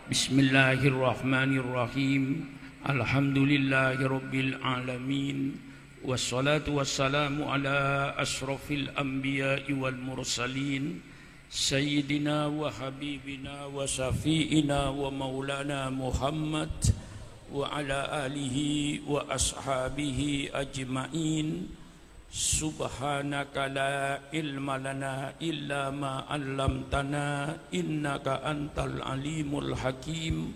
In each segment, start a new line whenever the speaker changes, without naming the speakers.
Bismillahirrahmanirrahim. Alhamdulillahirabbil alamin. Wassalatu wassalamu ala asrafil anbiya'i wal mursalin sayyidina wa habibina wa syafi'ina wa maulana Muhammad wa ala alihi wa ashabihi ajma'in. Subhanaka la ilma lana illa ma 'allamtana innaka antal alimul hakim.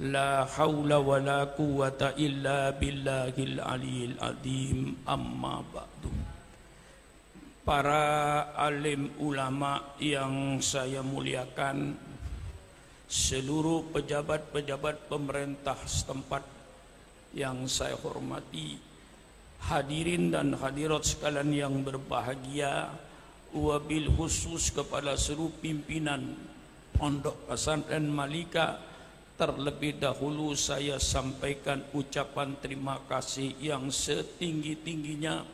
La haula wa la quwwata illa billahil aliyil azim. Amma ba'du. Para alim ulama yang saya muliakan, seluruh pejabat-pejabat pemerintah setempat yang saya hormati, hadirin dan hadirat sekalian yang berbahagia, wabil khusus kepada seluruh pimpinan Pondok Pesantren Malika, terlebih dahulu saya sampaikan ucapan terima kasih yang setinggi-tingginya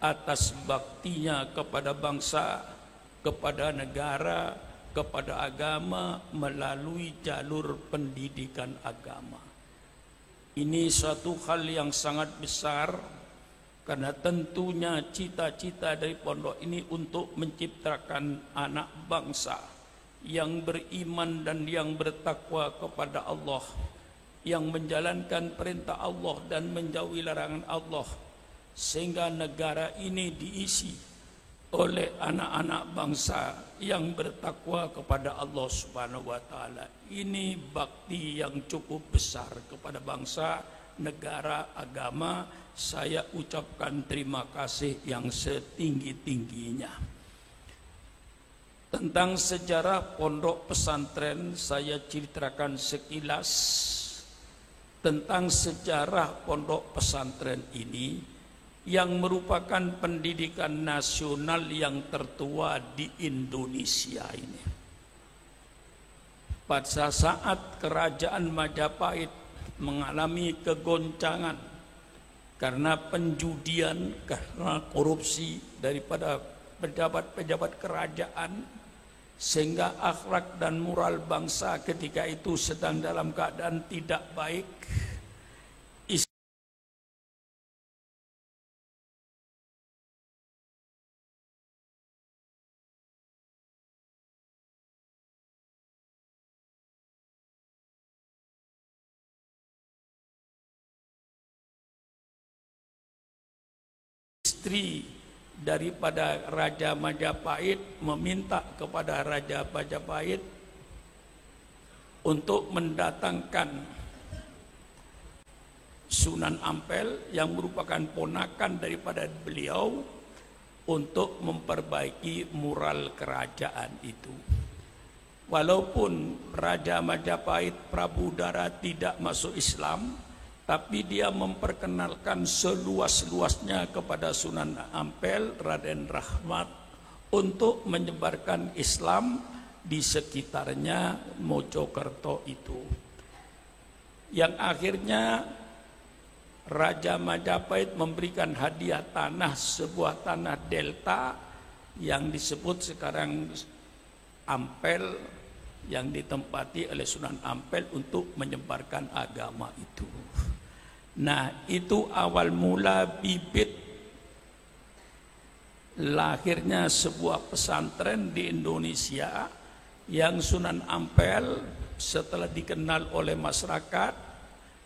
atas baktinya kepada bangsa, kepada negara, kepada agama melalui jalur pendidikan agama. Ini suatu hal yang sangat besar, karena tentunya cita-cita dari pondok ini untuk menciptakan anak bangsa yang beriman dan yang bertakwa kepada Allah, yang menjalankan perintah Allah dan menjauhi larangan Allah, sehingga negara ini diisi oleh anak-anak bangsa yang bertakwa kepada Allah Subhanahu wa taala. Ini bakti yang cukup besar kepada bangsa, negara, agama. Saya ucapkan terima kasih yang setinggi-tingginya. Tentang sejarah pondok pesantren saya ceritakan sekilas. Tentang sejarah pondok pesantren ini yang merupakan pendidikan nasional yang tertua di Indonesia ini. Pada saat kerajaan Majapahit mengalami kegoncangan karena penjudian, karena korupsi daripada pejabat-pejabat kerajaan, sehingga akhlak dan moral bangsa ketika itu sedang dalam keadaan tidak baik. Istri daripada Raja Majapahit meminta kepada Raja Majapahit untuk mendatangkan Sunan Ampel yang merupakan ponakan daripada beliau untuk memperbaiki moral kerajaan itu. Walaupun Raja Majapahit Prabu Dara tidak masuk Islam, tapi dia memperkenalkan seluas-luasnya kepada Sunan Ampel, Raden Rahmat, untuk menyebarkan Islam di sekitarnya Mojokerto itu. Yang akhirnya Raja Majapahit memberikan hadiah tanah, sebuah tanah delta yang disebut sekarang Ampel, yang ditempati oleh Sunan Ampel untuk menyebarkan agama itu. Nah, itu awal mula bibit lahirnya sebuah pesantren di Indonesia yang Sunan Ampel setelah dikenal oleh masyarakat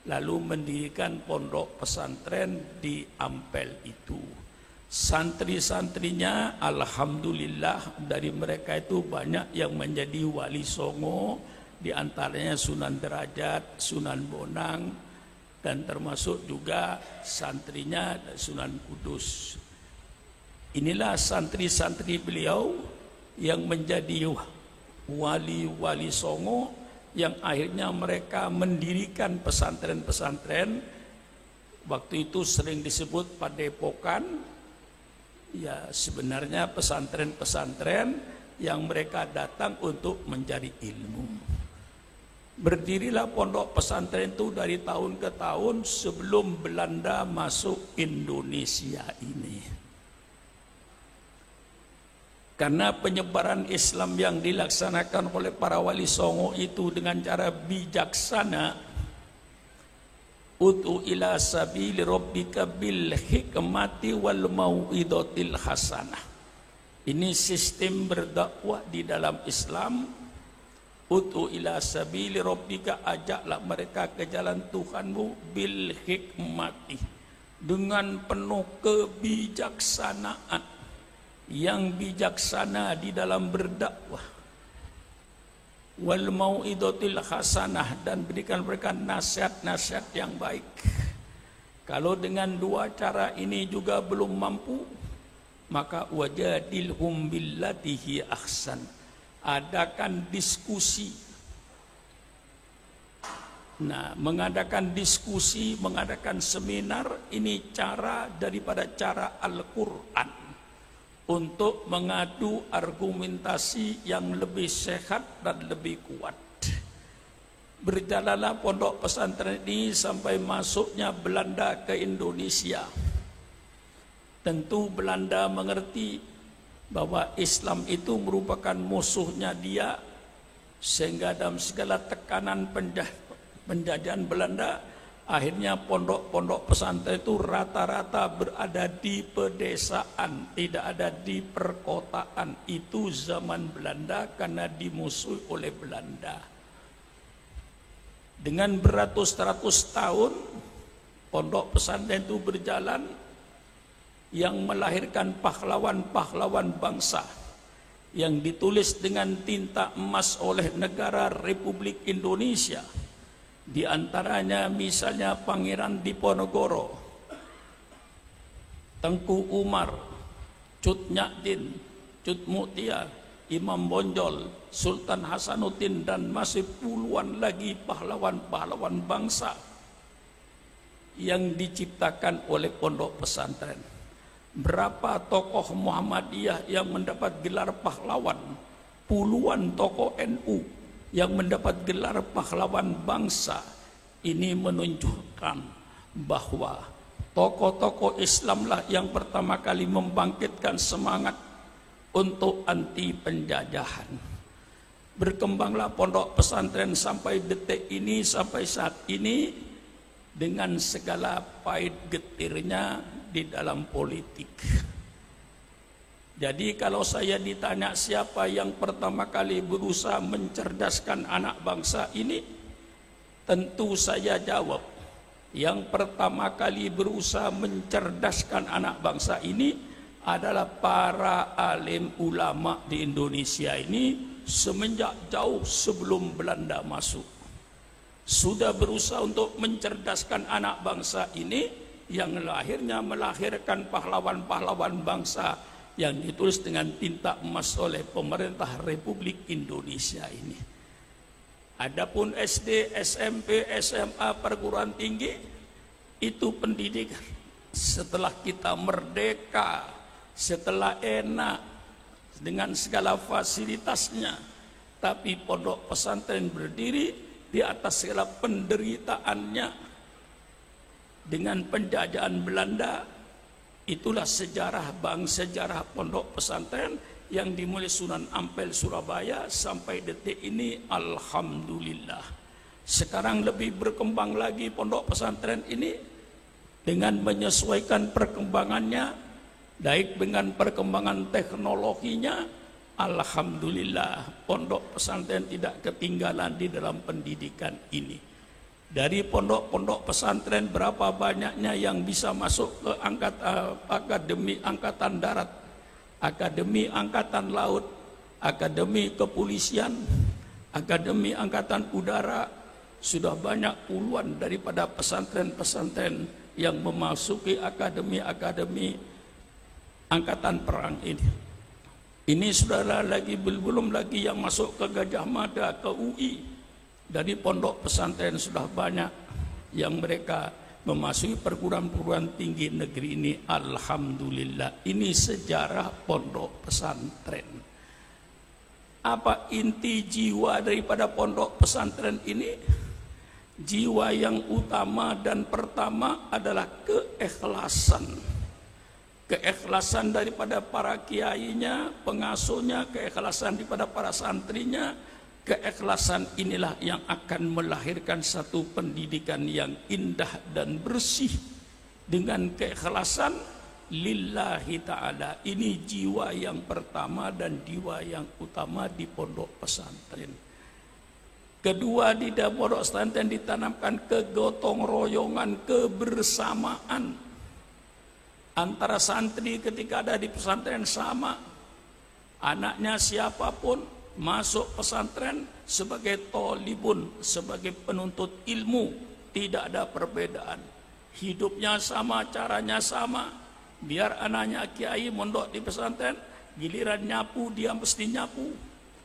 lalu mendirikan pondok pesantren di Ampel itu. Santri-santrinya alhamdulillah dari mereka itu banyak yang menjadi wali songo, di antaranya Sunan Derajat, Sunan Bonang, dan termasuk juga santrinya Sunan Kudus. Inilah santri-santri beliau yang menjadi wali-wali songo, yang akhirnya mereka mendirikan pesantren-pesantren. Waktu itu sering disebut padepokan. Ya, sebenarnya pesantren-pesantren yang mereka datang untuk mencari ilmu. Berdirilah pondok pesantren itu dari tahun ke tahun sebelum Belanda masuk Indonesia ini. Karena penyebaran Islam yang dilaksanakan oleh para wali songo itu dengan cara bijaksana, ud'u ila sabili rabbika bil hikmati wal mau'izatil hasanah. Ini sistem berdakwah di dalam Islam. Ud'u ila sabili rabbika, ajaklah mereka ke jalan Tuhanmu bil hikmati, dengan penuh kebijaksanaan, yang bijaksana di dalam berdakwah, wal mau'izatil hasanah, dan berikan mereka nasihat-nasihat yang baik. Kalau dengan dua cara ini juga belum mampu, maka wajadilhum billati hi ahsan, adakan diskusi. Nah, mengadakan diskusi, mengadakan seminar, ini cara daripada cara Al-Quran untuk mengadu argumentasi yang lebih sehat dan lebih kuat. Berjalanlah pondok pesantren ini sampai masuknya Belanda ke Indonesia. Tentu Belanda mengerti bahwa Islam itu merupakan musuhnya dia, sehingga dalam segala tekanan penjajahan Belanda, akhirnya pondok-pondok pesantren itu rata-rata berada di pedesaan, tidak ada di perkotaan. Itu zaman Belanda karena dimusuhi oleh Belanda. Dengan beratus-ratus tahun pondok pesantren itu berjalan, yang melahirkan pahlawan-pahlawan bangsa yang ditulis dengan tinta emas oleh negara Republik Indonesia. Di antaranya misalnya Pangeran Diponegoro, Tengku Umar, Cut Nyadin, Cut Mutia, Imam Bonjol, Sultan Hasanuddin, dan masih puluhan lagi pahlawan-pahlawan bangsa yang diciptakan oleh pondok pesantren. Berapa tokoh Muhammadiyah yang mendapat gelar pahlawan, puluhan tokoh NU yang mendapat gelar pahlawan bangsa. Ini menunjukkan bahwa tokoh-tokoh Islamlah yang pertama kali membangkitkan semangat untuk anti penjajahan. Berkembanglah pondok pesantren sampai detik ini, sampai saat ini, dengan segala pahit getirnya di dalam politik. Jadi kalau saya ditanya siapa yang pertama kali berusaha mencerdaskan anak bangsa ini, tentu saya jawab, yang pertama kali berusaha mencerdaskan anak bangsa ini adalah para alim ulama di Indonesia ini semenjak jauh sebelum Belanda masuk. Sudah berusaha untuk mencerdaskan anak bangsa ini, yang lahirnya melahirkan pahlawan-pahlawan bangsa yang ditulis dengan tinta emas oleh pemerintah Republik Indonesia ini. Adapun SD, SMP, SMA, perguruan tinggi, itu pendidikan setelah kita merdeka, setelah enak dengan segala fasilitasnya, tapi pondok pesantren berdiri di atas segala penderitaannya dengan penjajahan Belanda. Itulah sejarah sejarah pondok pesantren yang dimulai Sunan Ampel Surabaya sampai detik ini, alhamdulillah. Sekarang lebih berkembang lagi pondok pesantren ini dengan menyesuaikan perkembangannya, baik dengan perkembangan teknologinya. Alhamdulillah, pondok pesantren tidak ketinggalan di dalam pendidikan ini. Dari pondok-pondok pesantren berapa banyaknya yang bisa masuk ke Akademi Angkatan Darat, Akademi Angkatan Laut, Akademi Kepolisian, Akademi Angkatan Udara. Sudah banyak puluhan daripada pesantren-pesantren yang memasuki akademi-akademi angkatan perang ini. Ini saudara lagi belum lagi yang masuk ke Gajah Mada, ke UI. Dari pondok pesantren sudah banyak yang mereka memasuki perguruan-perguruan tinggi negeri ini. Alhamdulillah, ini sejarah pondok pesantren. Apa inti jiwa daripada pondok pesantren ini? Jiwa yang utama dan pertama adalah keikhlasan. keikhlasan daripada para kiainya, pengasuhnya, keikhlasan daripada para santrinya. Keikhlasan inilah yang akan melahirkan satu pendidikan yang indah dan bersih. Dengan keikhlasan lillahi ta'ala, ini jiwa yang pertama dan jiwa yang utama di pondok pesantren. Kedua, di dalam pondok pesantren ditanamkan kegotong royongan, kebersamaan antara santri ketika ada di pesantren sama. Anaknya siapapun masuk pesantren sebagai tolibun, sebagai penuntut ilmu, tidak ada perbedaan. Hidupnya sama, caranya sama. Biar anaknya kiai mondok di pesantren, giliran nyapu dia mesti nyapu.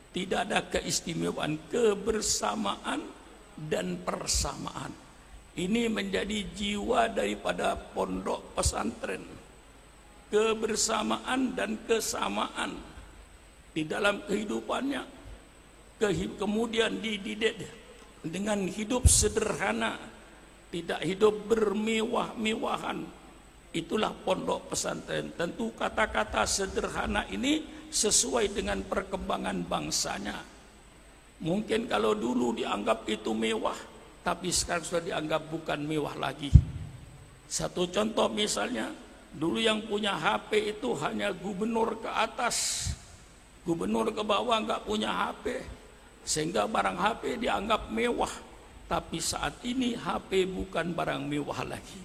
Tidak ada keistimewaan, kebersamaan dan persamaan. Ini menjadi jiwa daripada pondok pesantren. Kebersamaan dan kesamaan di dalam kehidupannya. Kemudian dididik dengan hidup sederhana, tidak hidup bermewah-mewahan. Itulah pondok pesantren. Tentu kata-kata sederhana ini sesuai dengan perkembangan bangsanya. Mungkin kalau dulu dianggap itu mewah, tapi sekarang sudah dianggap bukan mewah lagi. Satu contoh misalnya, dulu yang punya HP itu hanya gubernur ke atas, gubernur ke bawah nggak punya HP, sehingga barang HP dianggap mewah. Tapi saat ini HP bukan barang mewah lagi,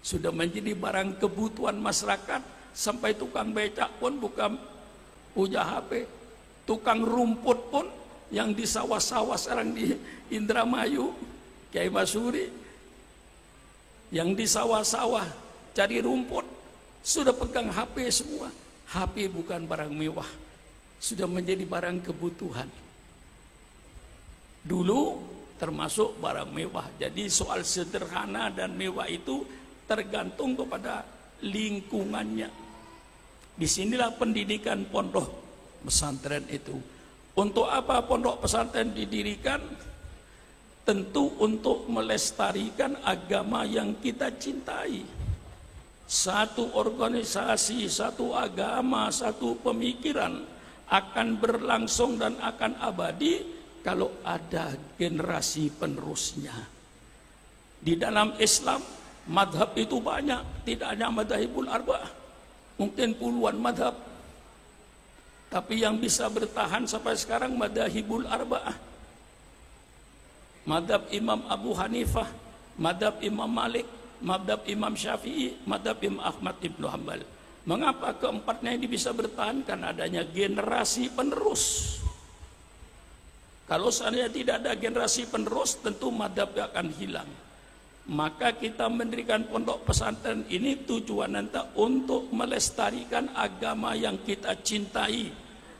sudah menjadi barang kebutuhan masyarakat. Sampai tukang becak pun bukan punya HP, tukang rumput pun yang di sawah-sawah sekarang di Indramayu, Kiai Masuri, yang di sawah-sawah cari rumput sudah pegang HP semua. HP bukan barang mewah, sudah menjadi barang kebutuhan. Dulu termasuk barang mewah. Jadi soal sederhana dan mewah itu tergantung kepada lingkungannya. Disinilah pendidikan pondok pesantren itu. Untuk apa pondok pesantren didirikan? Tentu untuk melestarikan agama yang kita cintai. Satu organisasi, satu agama, satu pemikiran akan berlangsung dan akan abadi kalau ada generasi penerusnya. Di dalam Islam, madhab itu banyak, tidak hanya madhabul arba'ah, mungkin puluhan madhab. Tapi yang bisa bertahan sampai sekarang madhabul arba'ah. Madhab Imam Abu Hanifah, madhab Imam Malik, madhab Imam Syafi'i, madhab Imam Ahmad Ibn Hanbal. Mengapa keempatnya ini bisa bertahan? Karena adanya generasi penerus. Kalau seandainya tidak ada generasi penerus, tentu madhab akan hilang. Maka kita mendirikan pondok pesantren ini tujuan untuk melestarikan agama yang kita cintai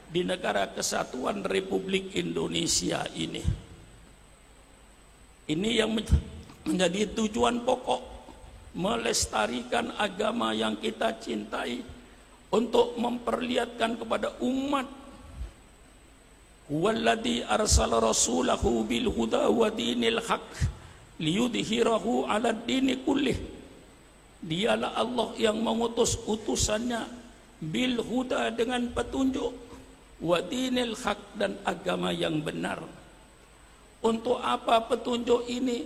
di negara kesatuan Republik Indonesia ini. Ini yang menjadi tujuan pokok, melestarikan agama yang kita cintai untuk memperlihatkan kepada umat. Huwallazi arsala rasulahu bil huda wa dinil haq liyudhhirahu 'alad dini kullih. Dialah Allah yang mengutus utusannya bil huda dengan petunjuk, wa dinil haq dan agama yang benar. Untuk apa petunjuk ini?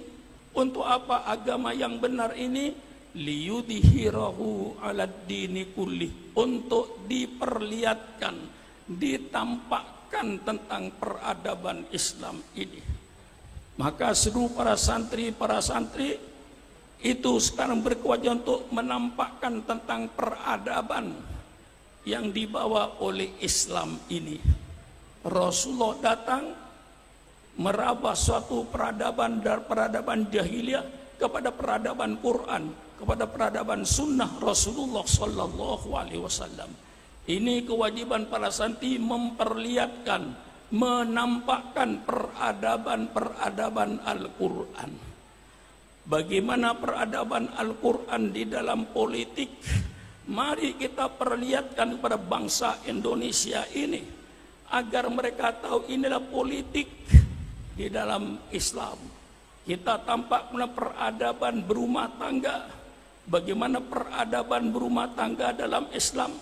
Untuk apa agama yang benar ini? Liyudhhirahu 'alad dini kullih, untuk diperlihatkan, ditampakkan tentang peradaban Islam ini. Maka seluruh para santri itu sekarang berkewajiban untuk menampakkan tentang peradaban yang dibawa oleh Islam ini. Rasulullah datang merubah suatu peradaban dari peradaban jahiliyah kepada peradaban Quran, kepada peradaban sunnah Rasulullah Sallallahu Alaihi Wasallam. Ini kewajiban para santri memperlihatkan, menampakkan peradaban Al-Quran. Bagaimana peradaban Al-Quran di dalam politik? Mari kita perlihatkan kepada bangsa Indonesia ini, agar mereka tahu inilah politik di dalam Islam. Kita tampakkan peradaban berumah tangga, bagaimana peradaban berumah tangga dalam Islam,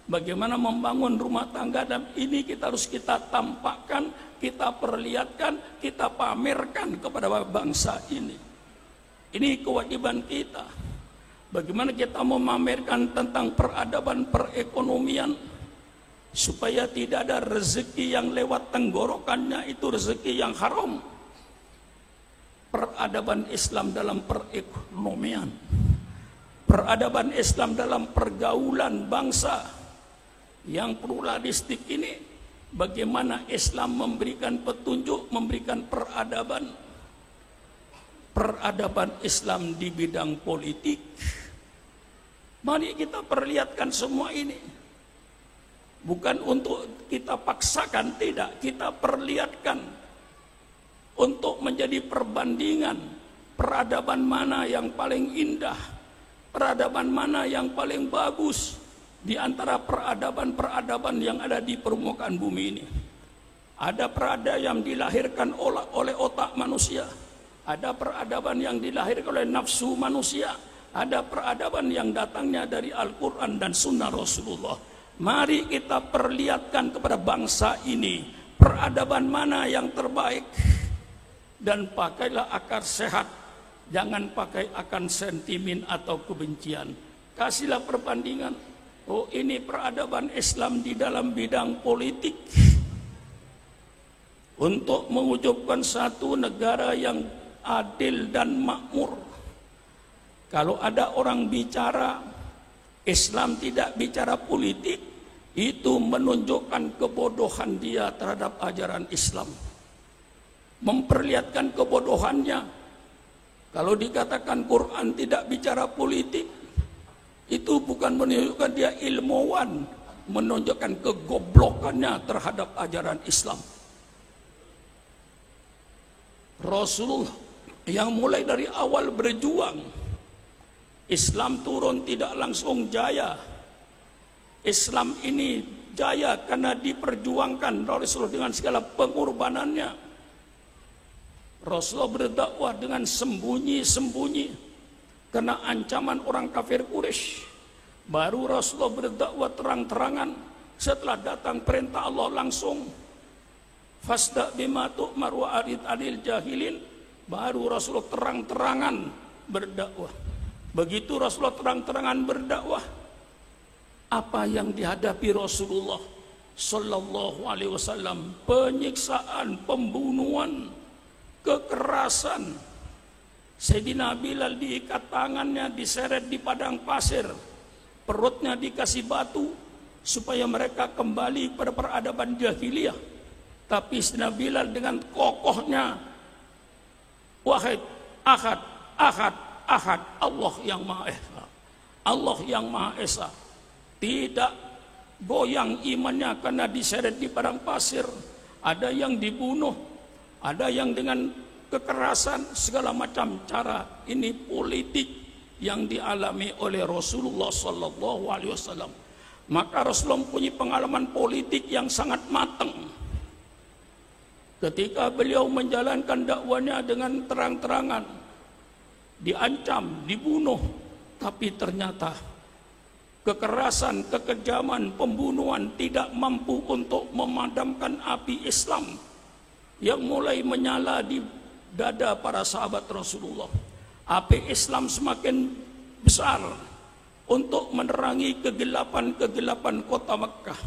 bagaimana membangun rumah tangga, dan ini harus kita tampakkan, kita perlihatkan, kita pamerkan kepada bangsa ini. Ini kewajiban kita. Bagaimana kita memamerkan tentang peradaban perekonomian, supaya tidak ada rezeki yang lewat tenggorokannya itu rezeki yang haram. Peradaban Islam dalam perekonomian, peradaban Islam dalam pergaulan bangsa yang pluralistik ini, bagaimana Islam memberikan petunjuk, memberikan peradaban Islam di bidang politik. Mari kita perlihatkan semua ini. Bukan untuk kita paksakan, tidak, kita perlihatkan untuk menjadi perbandingan peradaban mana yang paling indah, peradaban mana yang paling bagus di antara peradaban-peradaban yang ada di permukaan bumi ini. Ada peradaban yang dilahirkan oleh otak manusia, ada peradaban yang dilahirkan oleh nafsu manusia, ada peradaban yang datangnya dari Al-Quran dan Sunnah Rasulullah. Mari kita perlihatkan kepada bangsa ini peradaban mana yang terbaik, dan pakailah akar sehat, jangan pakai akar sentimen atau kebencian. Kasihlah perbandingan. Oh, ini peradaban Islam di dalam bidang politik untuk mewujudkan satu negara yang adil dan makmur. Kalau ada orang bicara Islam tidak bicara politik, itu menunjukkan kebodohan dia terhadap ajaran Islam, memperlihatkan kebodohannya. Kalau dikatakan Quran tidak bicara politik, itu bukan menunjukkan dia ilmuwan, menunjukkan kegoblokannya terhadap ajaran Islam. Rasulullah yang mulai dari awal berjuang, Islam turun tidak langsung jaya. Islam ini jaya karena diperjuangkan oleh Rasulullah dengan segala pengorbanannya. Rasulullah berdakwah dengan sembunyi-sembunyi karena ancaman orang kafir Quraisy. Baru Rasulullah berdakwah terang-terangan setelah datang perintah Allah langsung. Fasda bima tu'mar wa arid 'anil jahilin. Baru Rasulullah terang-terangan berdakwah. Begitu Rasulullah terang-terangan berdakwah, apa yang dihadapi Rasulullah Sallallahu Alaihi Wasallam? Penyiksaan, pembunuhan, kekerasan. Sayyidina Bilal diikat tangannya, diseret di padang pasir, perutnya dikasih batu supaya mereka kembali pada peradaban jahiliyah. Tapi Sayyidina Bilal dengan kokohnya, wahid, ahad, ahad, ahad, Allah yang Maha Esa, Allah yang Maha Esa. Tidak goyang imannya karena diseret di padang pasir. Ada yang dibunuh, ada yang dengan kekerasan, segala macam cara. Ini politik yang dialami oleh Rasulullah Sallallahu Alaihi Wasallam. Maka Rasulullah mempunyai pengalaman politik yang sangat matang. Ketika beliau menjalankan dakwanya dengan terang-terangan, diancam, dibunuh, tapi ternyata kekerasan, kekejaman, pembunuhan tidak mampu untuk memadamkan api Islam yang mulai menyala di dada para sahabat Rasulullah. Api Islam semakin besar untuk menerangi kegelapan-kegelapan kota Mekkah.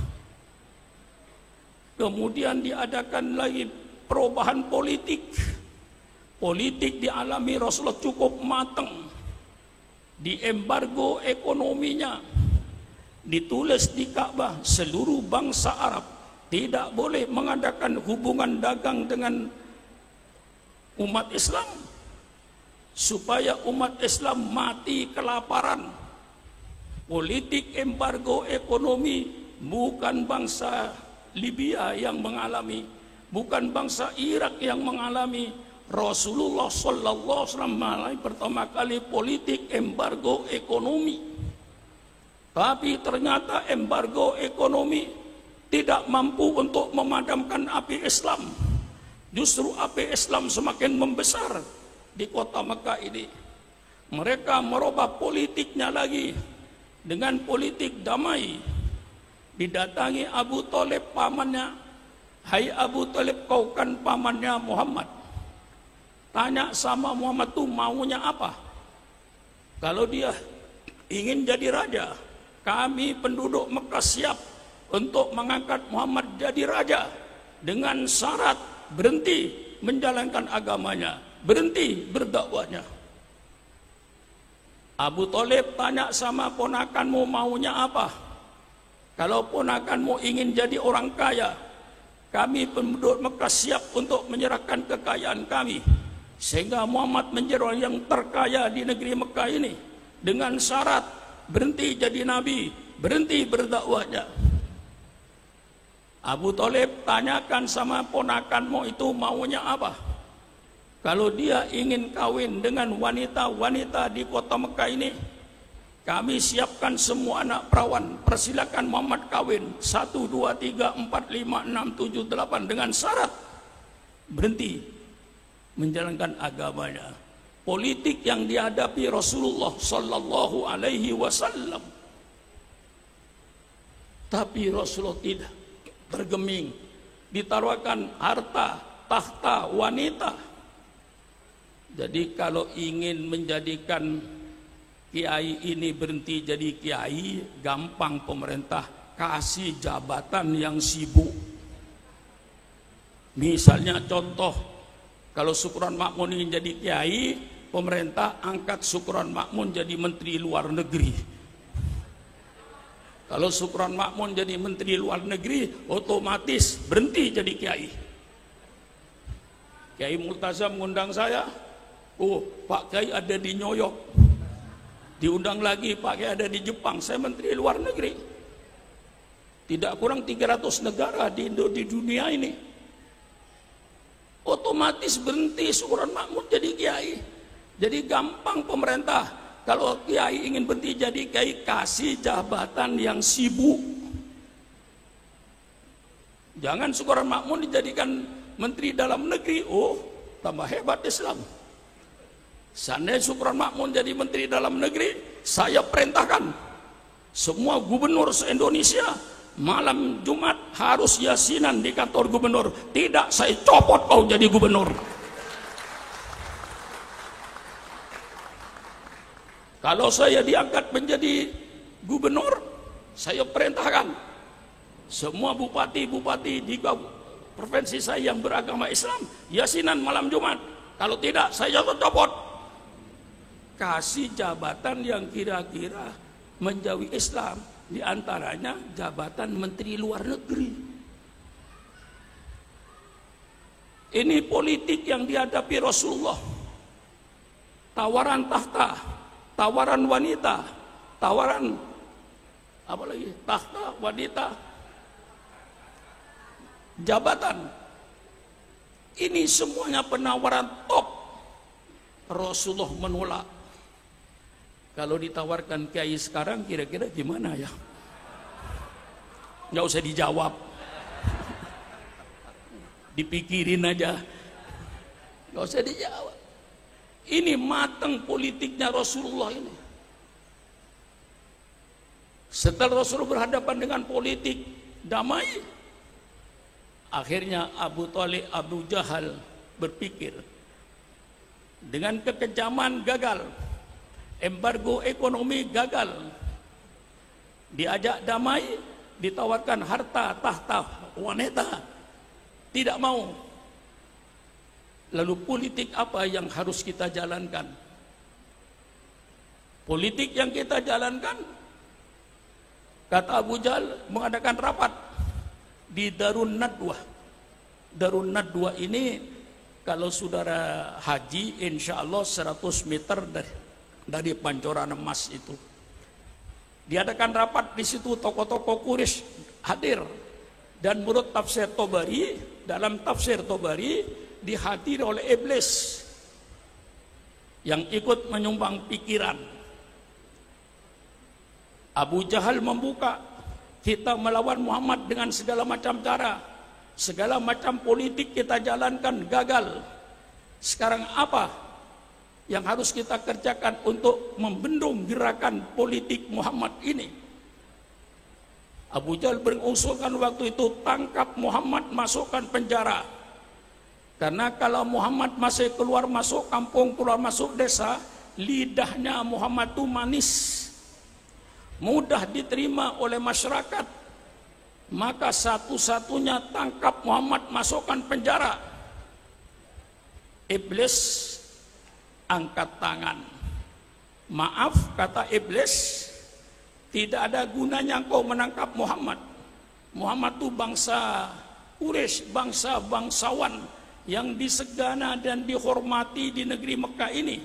Kemudian diadakan lagi perubahan politik. Politik dialami Rasulullah cukup matang. Diembargo ekonominya, ditulis di Ka'bah seluruh bangsa Arab tidak boleh mengadakan hubungan dagang dengan umat Islam, supaya umat Islam mati kelaparan. Politik embargo ekonomi bukan bangsa Libya yang mengalami, bukan bangsa Irak yang mengalami. Rasulullah Sallallahu Alaihi Wasallam pertama kali politik embargo ekonomi. Tapi ternyata embargo ekonomi tidak mampu untuk memadamkan api Islam. Justru api Islam semakin membesar di kota Mekah ini. Mereka merubah politiknya lagi dengan politik damai. Didatangi Abu Thalib pamannya, "Hai Abu Thalib, kau kan pamannya Muhammad. Tanya sama Muhammad tuh maunya apa? Kalau dia ingin jadi raja, kami penduduk Mekah siap untuk mengangkat Muhammad jadi raja dengan syarat berhenti menjalankan agamanya, berhenti berdakwahnya." Abu Thalib tanya sama ponakanmu maunya apa? Kalau ponakanmu ingin jadi orang kaya, kami penduduk Mekah siap untuk menyerahkan kekayaan kami, sehingga Muhammad menjadi orang yang terkaya di negeri Mekah ini, dengan syarat berhenti jadi nabi, berhenti berdakwahnya. Abu Thalib tanyakan sama ponakanmu itu maunya apa? Kalau dia ingin kawin dengan wanita-wanita di kota Mekah ini, kami siapkan semua anak perawan, persilakan Muhammad kawin 1, 2, 3, 4, 5, 6, 7, 8 dengan syarat berhenti menjalankan agamanya. Politik yang dihadapi Rasulullah Sallallahu Alaihi Wasallam. Tapi Rasulullah tidak bergeming, ditawarkan harta, tahta, wanita. Jadi kalau ingin menjadikan kiai ini berhenti jadi kiai, gampang pemerintah kasih jabatan yang sibuk. Misalnya contoh, kalau Sukron Makmun ingin jadi kiai, pemerintah angkat Sukron Makmun jadi menteri luar negeri. Kalau Sukron Makmun jadi menteri luar negeri, otomatis berhenti jadi kiai. Kiai Multazam mengundang saya, "Oh, Pak Kiai ada di New York." Diundang lagi, "Pak Kiai ada di Jepang." Saya menteri luar negeri. Tidak kurang 300 negara di dunia ini. Otomatis berhenti Sukron Makmun jadi kiai. Jadi gampang pemerintah. Kalau kiai ingin berhenti jadi kiai, kasih jabatan yang sibuk. Jangan Sukron Makmun dijadikan menteri dalam negeri. Oh, tambah hebat Islam. Seandainya Sukron Makmun jadi menteri dalam negeri, saya perintahkan semua gubernur se-Indonesia malam Jumat harus yasinan di kantor gubernur. Tidak, saya copot kau jadi gubernur. Kalau saya diangkat menjadi gubernur, saya perintahkan semua bupati-bupati di provinsi saya yang beragama Islam yasinan malam Jumat. Kalau tidak, saya copot. Kasih jabatan yang kira-kira menjauhi Islam, diantaranya jabatan menteri luar negeri. Ini politik yang dihadapi Rasulullah. Tawaran tahta, tawaran wanita, tawaran apa lagi? Tahta, wanita, jabatan. Ini semuanya penawaran top. Rasulullah menolak. Kalau ditawarkan kiai sekarang kira-kira gimana ya? Nggak usah dijawab. Dipikirin aja. Nggak usah dijawab. Ini matang politiknya Rasulullah ini. Setelah Rasulullah berhadapan dengan politik damai, akhirnya Abu Thalib, Abu Jahal berpikir, dengan kekejaman gagal, embargo ekonomi gagal, diajak damai, ditawarkan harta, tahta, wanita, tidak mau. Lalu politik apa yang harus kita jalankan? Politik yang kita jalankan, kata Abu Jahal, mengadakan rapat di Darun Nadwah. Darun Nadwah ini kalau saudara haji, insya Allah 100 meter dari Pancoran Emas itu. Diadakan rapat di situ, tokoh-tokoh Quraisy hadir. Dan menurut tafsir Tobari, dalam tafsir Tobari dihadiri oleh iblis yang ikut menyumbang pikiran. Abu Jahal membuka, kita melawan Muhammad dengan segala macam cara, segala macam politik kita jalankan gagal. Sekarang apa? yang harus kita kerjakan untuk membendung gerakan politik Muhammad ini. Abu Jahal mengusulkan waktu itu, tangkap Muhammad, masukkan penjara. Karena kalau Muhammad masih keluar masuk kampung, keluar masuk desa, lidahnya Muhammad itu manis, mudah diterima oleh masyarakat. Maka satu-satunya tangkap Muhammad, masukkan penjara. Iblis angkat tangan. Maaf, kata iblis, tidak ada gunanya engkau menangkap Muhammad. Muhammad itu bangsa Quraisy, bangsawan yang disegana dan dihormati di negeri Mekah ini.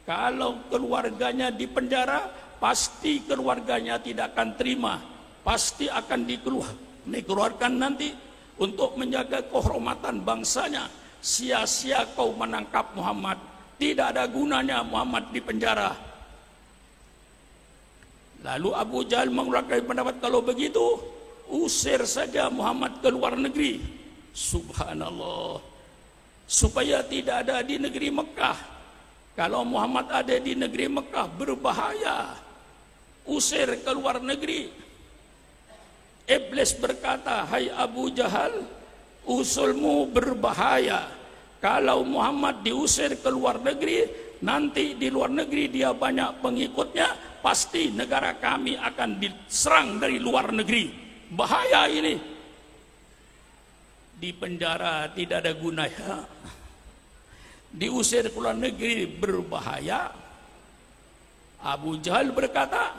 Kalau keluarganya dipenjara, pasti keluarganya tidak akan terima, pasti akan dikeluarkan nanti untuk menjaga kehormatan bangsanya. Sia-sia kau menangkap Muhammad, tidak ada gunanya Muhammad dipenjara. Lalu Abu Jahal mengeluarkan pendapat, kalau begitu usir saja Muhammad ke luar negeri. Subhanallah, supaya tidak ada di negeri Mekah. Kalau Muhammad ada di negeri Mekah berbahaya, usir ke luar negeri. Iblis berkata, hai Abu Jahal, usulmu berbahaya. Kalau Muhammad diusir ke luar negeri, nanti di luar negeri dia banyak pengikutnya, pasti negara kami akan diserang dari luar negeri. Bahaya ini. Di penjara tidak ada gunanya, diusir ke luar negeri berbahaya. Abu Jahal berkata,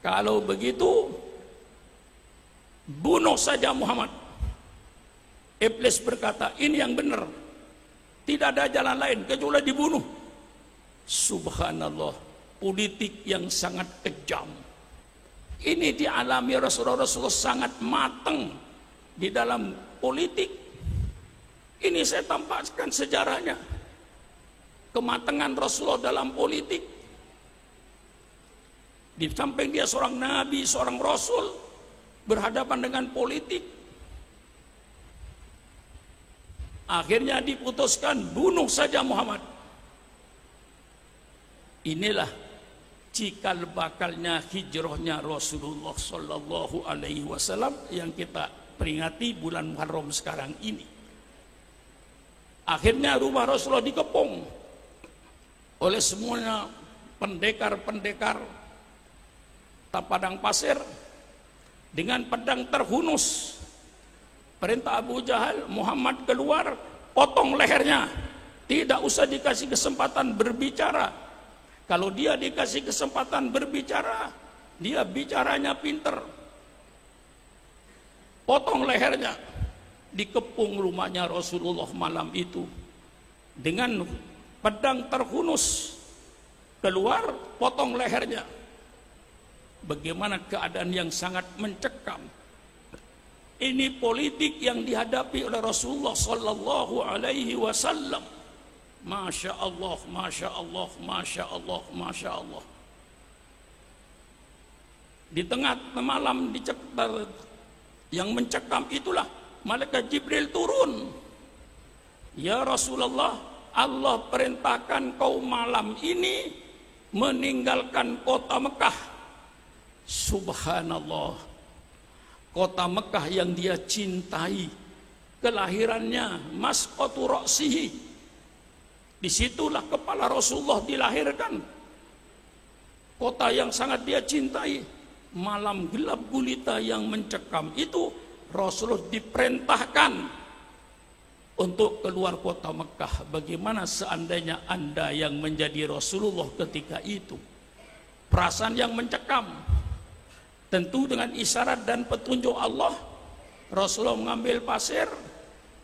kalau begitu bunuh saja Muhammad. Iblis berkata, ini yang benar, tidak ada jalan lain kecuali dibunuh. Subhanallah, politik yang sangat kejam ini dialami Rasulullah sangat matang di dalam politik. Ini saya tampakkan sejarahnya, kematangan Rasulullah dalam politik. Di samping dia seorang nabi, seorang rasul, berhadapan dengan politik, akhirnya diputuskan bunuh saja Muhammad. Inilah cikal bakalnya hijrahnya Rasulullah Sallallahu Alaihi Wasallam yang kita peringati bulan Muharram sekarang ini. Akhirnya rumah Rasulullah dikepung oleh semuanya pendekar-pendekar padang pasir dengan pedang terhunus. Perintah Abu Jahal, Muhammad keluar, potong lehernya, tidak usah dikasih kesempatan berbicara. Kalau dia dikasih kesempatan berbicara, dia bicaranya pinter. Potong lehernya. Dikepung rumahnya Rasulullah malam itu dengan pedang terhunus. Keluar, potong lehernya. Bagaimana keadaan yang sangat mencekam. Ini politik yang dihadapi oleh Rasulullah Sallallahu Alaihi Wasallam. Masya Allah, Masya Allah, Masya Allah, Masya Allah. Di tengah malam yang mencekam itulah malaikat Jibril turun. Ya Rasulullah, Allah perintahkan kau malam ini meninggalkan kota Mekah. Subhanallah, kota Mekah yang dia cintai, kelahirannya, masqatu ra'sihi. Disitulah kepala Rasulullah dilahirkan. Kota yang sangat dia cintai. Malam gelap gulita yang mencekam itu, Rasulullah diperintahkan untuk keluar kota Mekah. Bagaimana seandainya Anda yang menjadi Rasulullah ketika itu? Perasaan yang mencekam. Tentu dengan isyarat dan petunjuk Allah, Rasulullah mengambil pasir,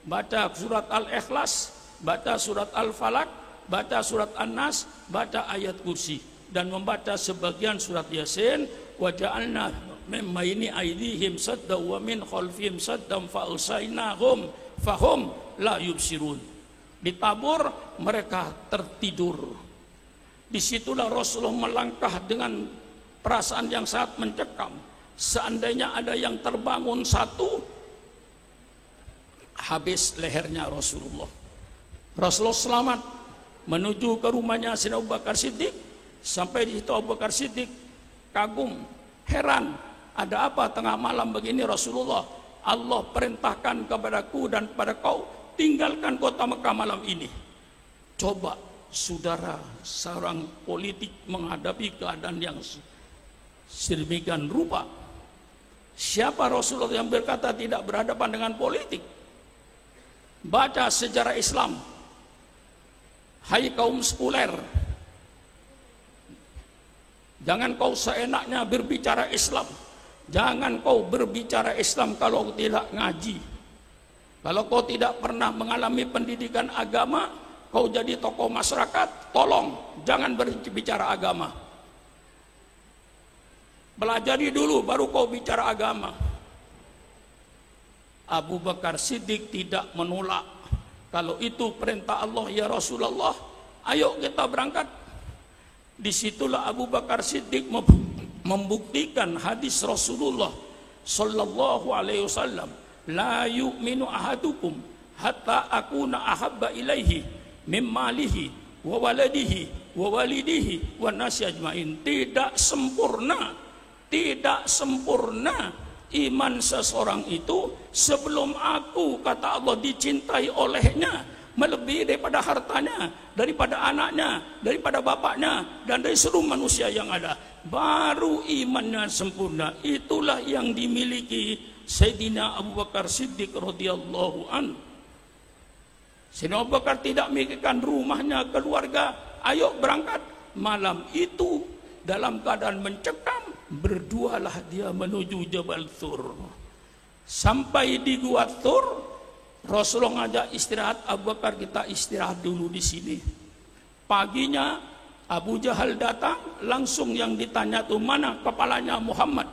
baca surat Al-Ikhlas, baca surat Al-Falaq, baca surat An-Nas, baca ayat kursi, dan membaca sebagian surat Yasin. Wa ja'alna min baini aydihim saddan wa min khalfihim saddan fa usainahum fahum la yubsirun. Ditabur, mereka tertidur. Disitulah Rasulullah melangkah dengan perasaan yang sangat mencekam. Seandainya ada yang terbangun satu, habis lehernya Rasulullah. Rasulullah selamat. menuju ke rumahnya Sayyidina Abu Bakar Siddiq. Sampai di situ Abu Bakar Siddiq kagum, heran, ada apa tengah malam begini Rasulullah? Allah perintahkan kepadaku dan kepada kau, tinggalkan kota Mekah malam ini. Coba saudara, seorang politik menghadapi keadaan yang sedemikian rupa. Siapa Rasulullah yang berkata tidak berhadapan dengan politik? Baca sejarah Islam. Hai kaum sekuler, jangan kau seenaknya berbicara Islam. Jangan kau berbicara Islam kalau tidak ngaji. Kalau kau tidak pernah mengalami pendidikan agama, kau jadi tokoh masyarakat, tolong jangan berbicara agama. Pelajari dulu baru kau bicara agama. Abu Bakar Siddiq tidak menolak. Kalau itu perintah Allah ya Rasulullah, ayo kita berangkat. Disitulah Abu Bakar Siddiq membuktikan hadis Rasulullah sallallahu alaihi wasallam, la yu'minu ahadukum hatta akuna ahabba ilaihi min malihi wa waladihi wa walidihi wa nasi ajmain. Tidak sempurna iman seseorang itu sebelum aku, kata Allah, dicintai olehnya melebihi daripada hartanya, daripada anaknya, daripada bapaknya, dan dari seluruh manusia yang ada. Baru imannya sempurna. Itulah yang dimiliki Sayyidina Abu Bakar Siddiq radhiyallahu an. Sayyidina Abu Bakar tidak memikirkan rumahnya, keluarga, ayo berangkat. Malam itu dalam keadaan mencekam, berdualah dia menuju Jabal Thur. Sampai di Gua Thur, Rasulullah ngajak istirahat. Abu Bakar, kita istirahat dulu di sini. Paginya Abu Jahal datang, langsung yang ditanya tuh, mana kepalanya Muhammad?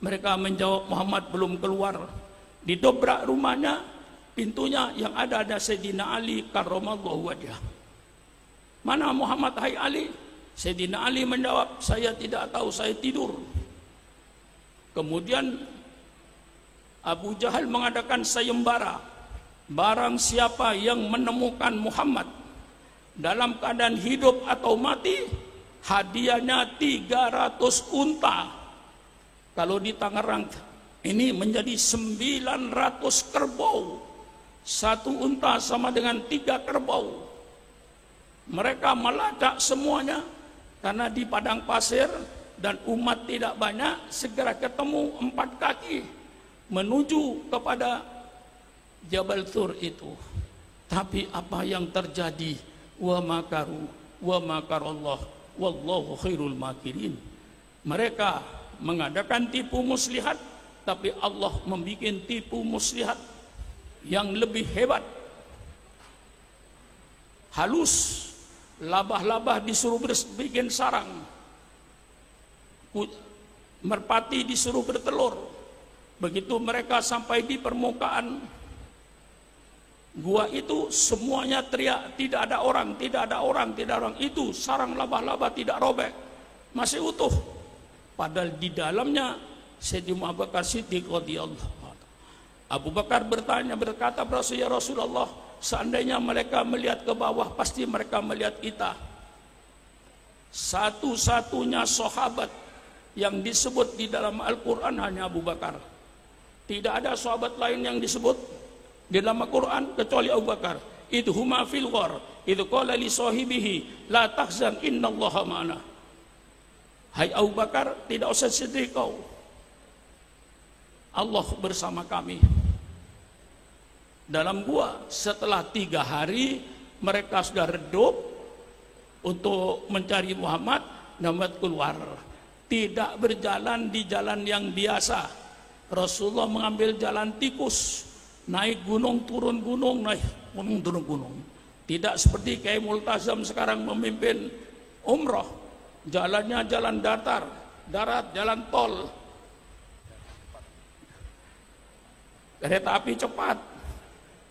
Mereka menjawab, Muhammad belum keluar. Didobrak rumahnya, pintunya yang ada Sayyidina Ali karramallahu wajhah. Mana Muhammad, hai Ali? Sayyidina Ali menjawab, saya tidak tahu, saya tidur. Kemudian Abu Jahal mengadakan sayembara. Barang siapa yang menemukan Muhammad dalam keadaan hidup atau mati, hadiahnya 300 unta. Kalau di Tangerang ini menjadi 900 kerbau. Satu unta sama dengan 3 kerbau. Mereka melacak semuanya. Karena di padang pasir dan umat tidak banyak, segera ketemu 4 kaki menuju kepada Jabal Thur itu. Tapi apa yang terjadi? Wa makaru wa makarallah wallahu khairul makirin. Mereka mengadakan tipu muslihat, tapi Allah membuat tipu muslihat yang lebih hebat. Halus. Labah-labah disuruh bikin sarang, merpati disuruh bertelur. Begitu mereka sampai di permukaan gua itu, semuanya teriak, tidak ada orang, tidak ada orang, tidak ada orang. Itu sarang labah-labah tidak robek, masih utuh. Padahal di dalamnya Sayyidina Abu Bakar Siddiq radhiyallahu anhu. Abu Bakar berkata, ya Rasulullah, seandainya mereka melihat ke bawah, pasti mereka melihat kita. Satu-satunya sahabat yang disebut di dalam Al-Quran hanya Abu Bakar. Tidak ada sahabat lain yang disebut di dalam Al-Quran kecuali Abu Bakar. Idhuma fil ghar, idh qala li sahibihi la tahzan innallaha ma'ana. Hai Abu Bakar, tidak usah sedih kau, Allah bersama kami. Dalam gua, setelah 3 hari mereka sudah redup untuk mencari Muhammad. Muhammad keluar, tidak berjalan di jalan yang biasa. Rasulullah mengambil jalan tikus, naik gunung turun gunung, naik gunung turun gunung. Tidak seperti Kiai Multazam sekarang memimpin umroh, jalannya jalan datar, darat, jalan tol, kereta api cepat.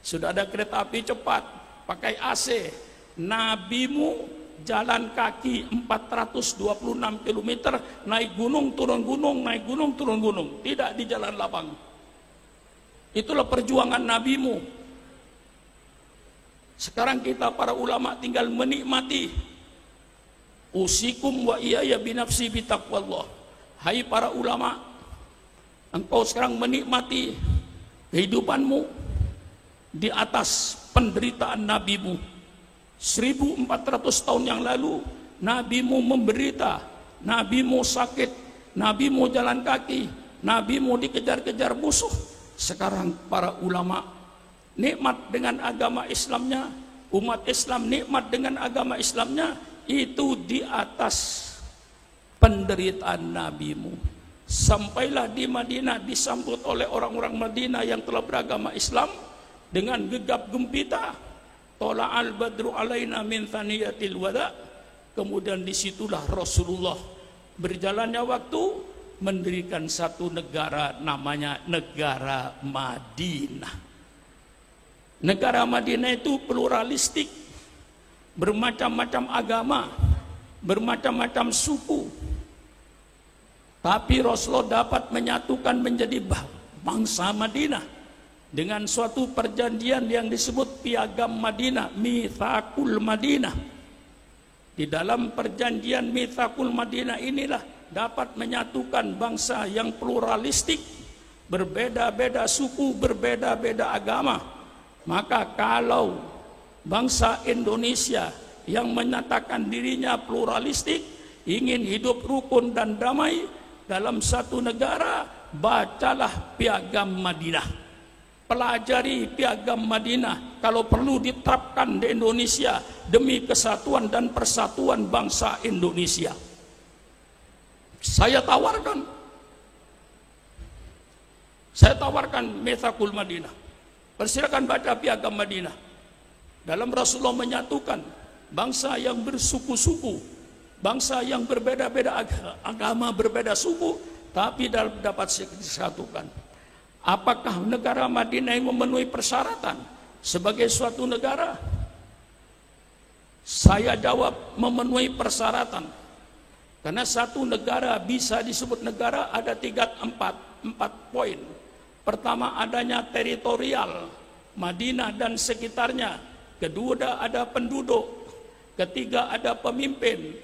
Sudah ada kereta api cepat, pakai AC. Nabimu jalan kaki 426 km, naik gunung, turun gunung, naik gunung, turun gunung. Tidak di jalan lapang. Itulah perjuangan nabimu. Sekarang kita para ulama tinggal menikmati. Usikum wa iyaya binafsi bitaqwallah. Hai para ulama, engkau sekarang menikmati kehidupanmu di atas penderitaan nabimu. 1400 tahun yang lalu nabimu menderita, nabimu sakit, nabimu jalan kaki, nabimu dikejar-kejar musuh. Sekarang para ulama nikmat dengan agama Islamnya, umat Islam nikmat dengan agama Islamnya, itu di atas penderitaan nabimu. Sampailah di Madinah disambut oleh orang-orang Madinah yang telah beragama Islam dengan gegap gempita. Tola'al badru alaina min thaniyatil wada. Kemudian disitulah Rasulullah berjalannya waktu mendirikan satu negara, namanya negara Madinah. Negara Madinah itu pluralistik, bermacam-macam agama, bermacam-macam suku. Tapi Rasulullah dapat menyatukan menjadi bangsa Madinah dengan suatu perjanjian yang disebut Piagam Madinah, Mitsaqul Madinah. Di dalam perjanjian Mitsaqul Madinah inilah dapat menyatukan bangsa yang pluralistik, berbeda-beda suku, berbeda-beda agama. Maka kalau bangsa Indonesia yang menyatakan dirinya pluralistik, ingin hidup rukun dan damai dalam satu negara, bacalah Piagam Madinah, pelajari Piagam Madinah. Kalau perlu diterapkan di Indonesia demi kesatuan dan persatuan bangsa Indonesia. Saya tawarkan Mitsaqul Madinah. Persilakan baca Piagam Madinah. Dalam Rasulullah menyatukan bangsa yang bersuku-suku, bangsa yang berbeda-beda agama, berbeda suku, tapi dapat disatukan. Apakah negara Madinah yang memenuhi persyaratan sebagai suatu negara? Saya jawab memenuhi persyaratan. Karena satu negara bisa disebut negara ada empat poin. Pertama, adanya teritorial, Madinah dan sekitarnya. Kedua, ada penduduk. Ketiga, ada pemimpin.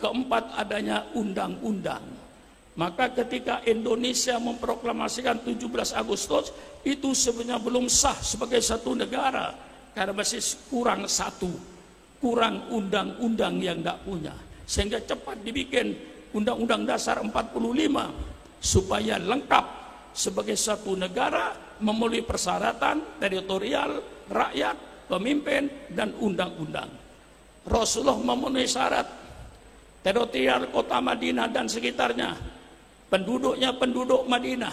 Keempat, adanya undang-undang. Maka ketika Indonesia memproklamasikan 17 Agustus, itu sebenarnya belum sah sebagai satu negara. Karena masih kurang satu, kurang undang-undang yang tidak punya. Sehingga cepat dibikin Undang-Undang Dasar 45 supaya lengkap sebagai satu negara, memenuhi persyaratan teritorial, rakyat, pemimpin, dan undang-undang. Rasulullah memenuhi syarat teritorial kota Madinah dan sekitarnya, penduduknya penduduk Madinah,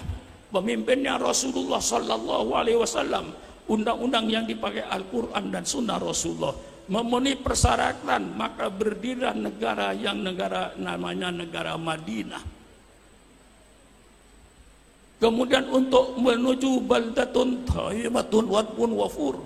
pemimpinnya Rasulullah Sallallahu Alaihi Wasallam, undang-undang yang dipakai Al-Quran dan Sunnah Rasulullah, memenuhi persyaratan, maka berdirilah negara yang namanya negara Madinah. Kemudian untuk menuju baldatun thayyibatun wadbun wafur,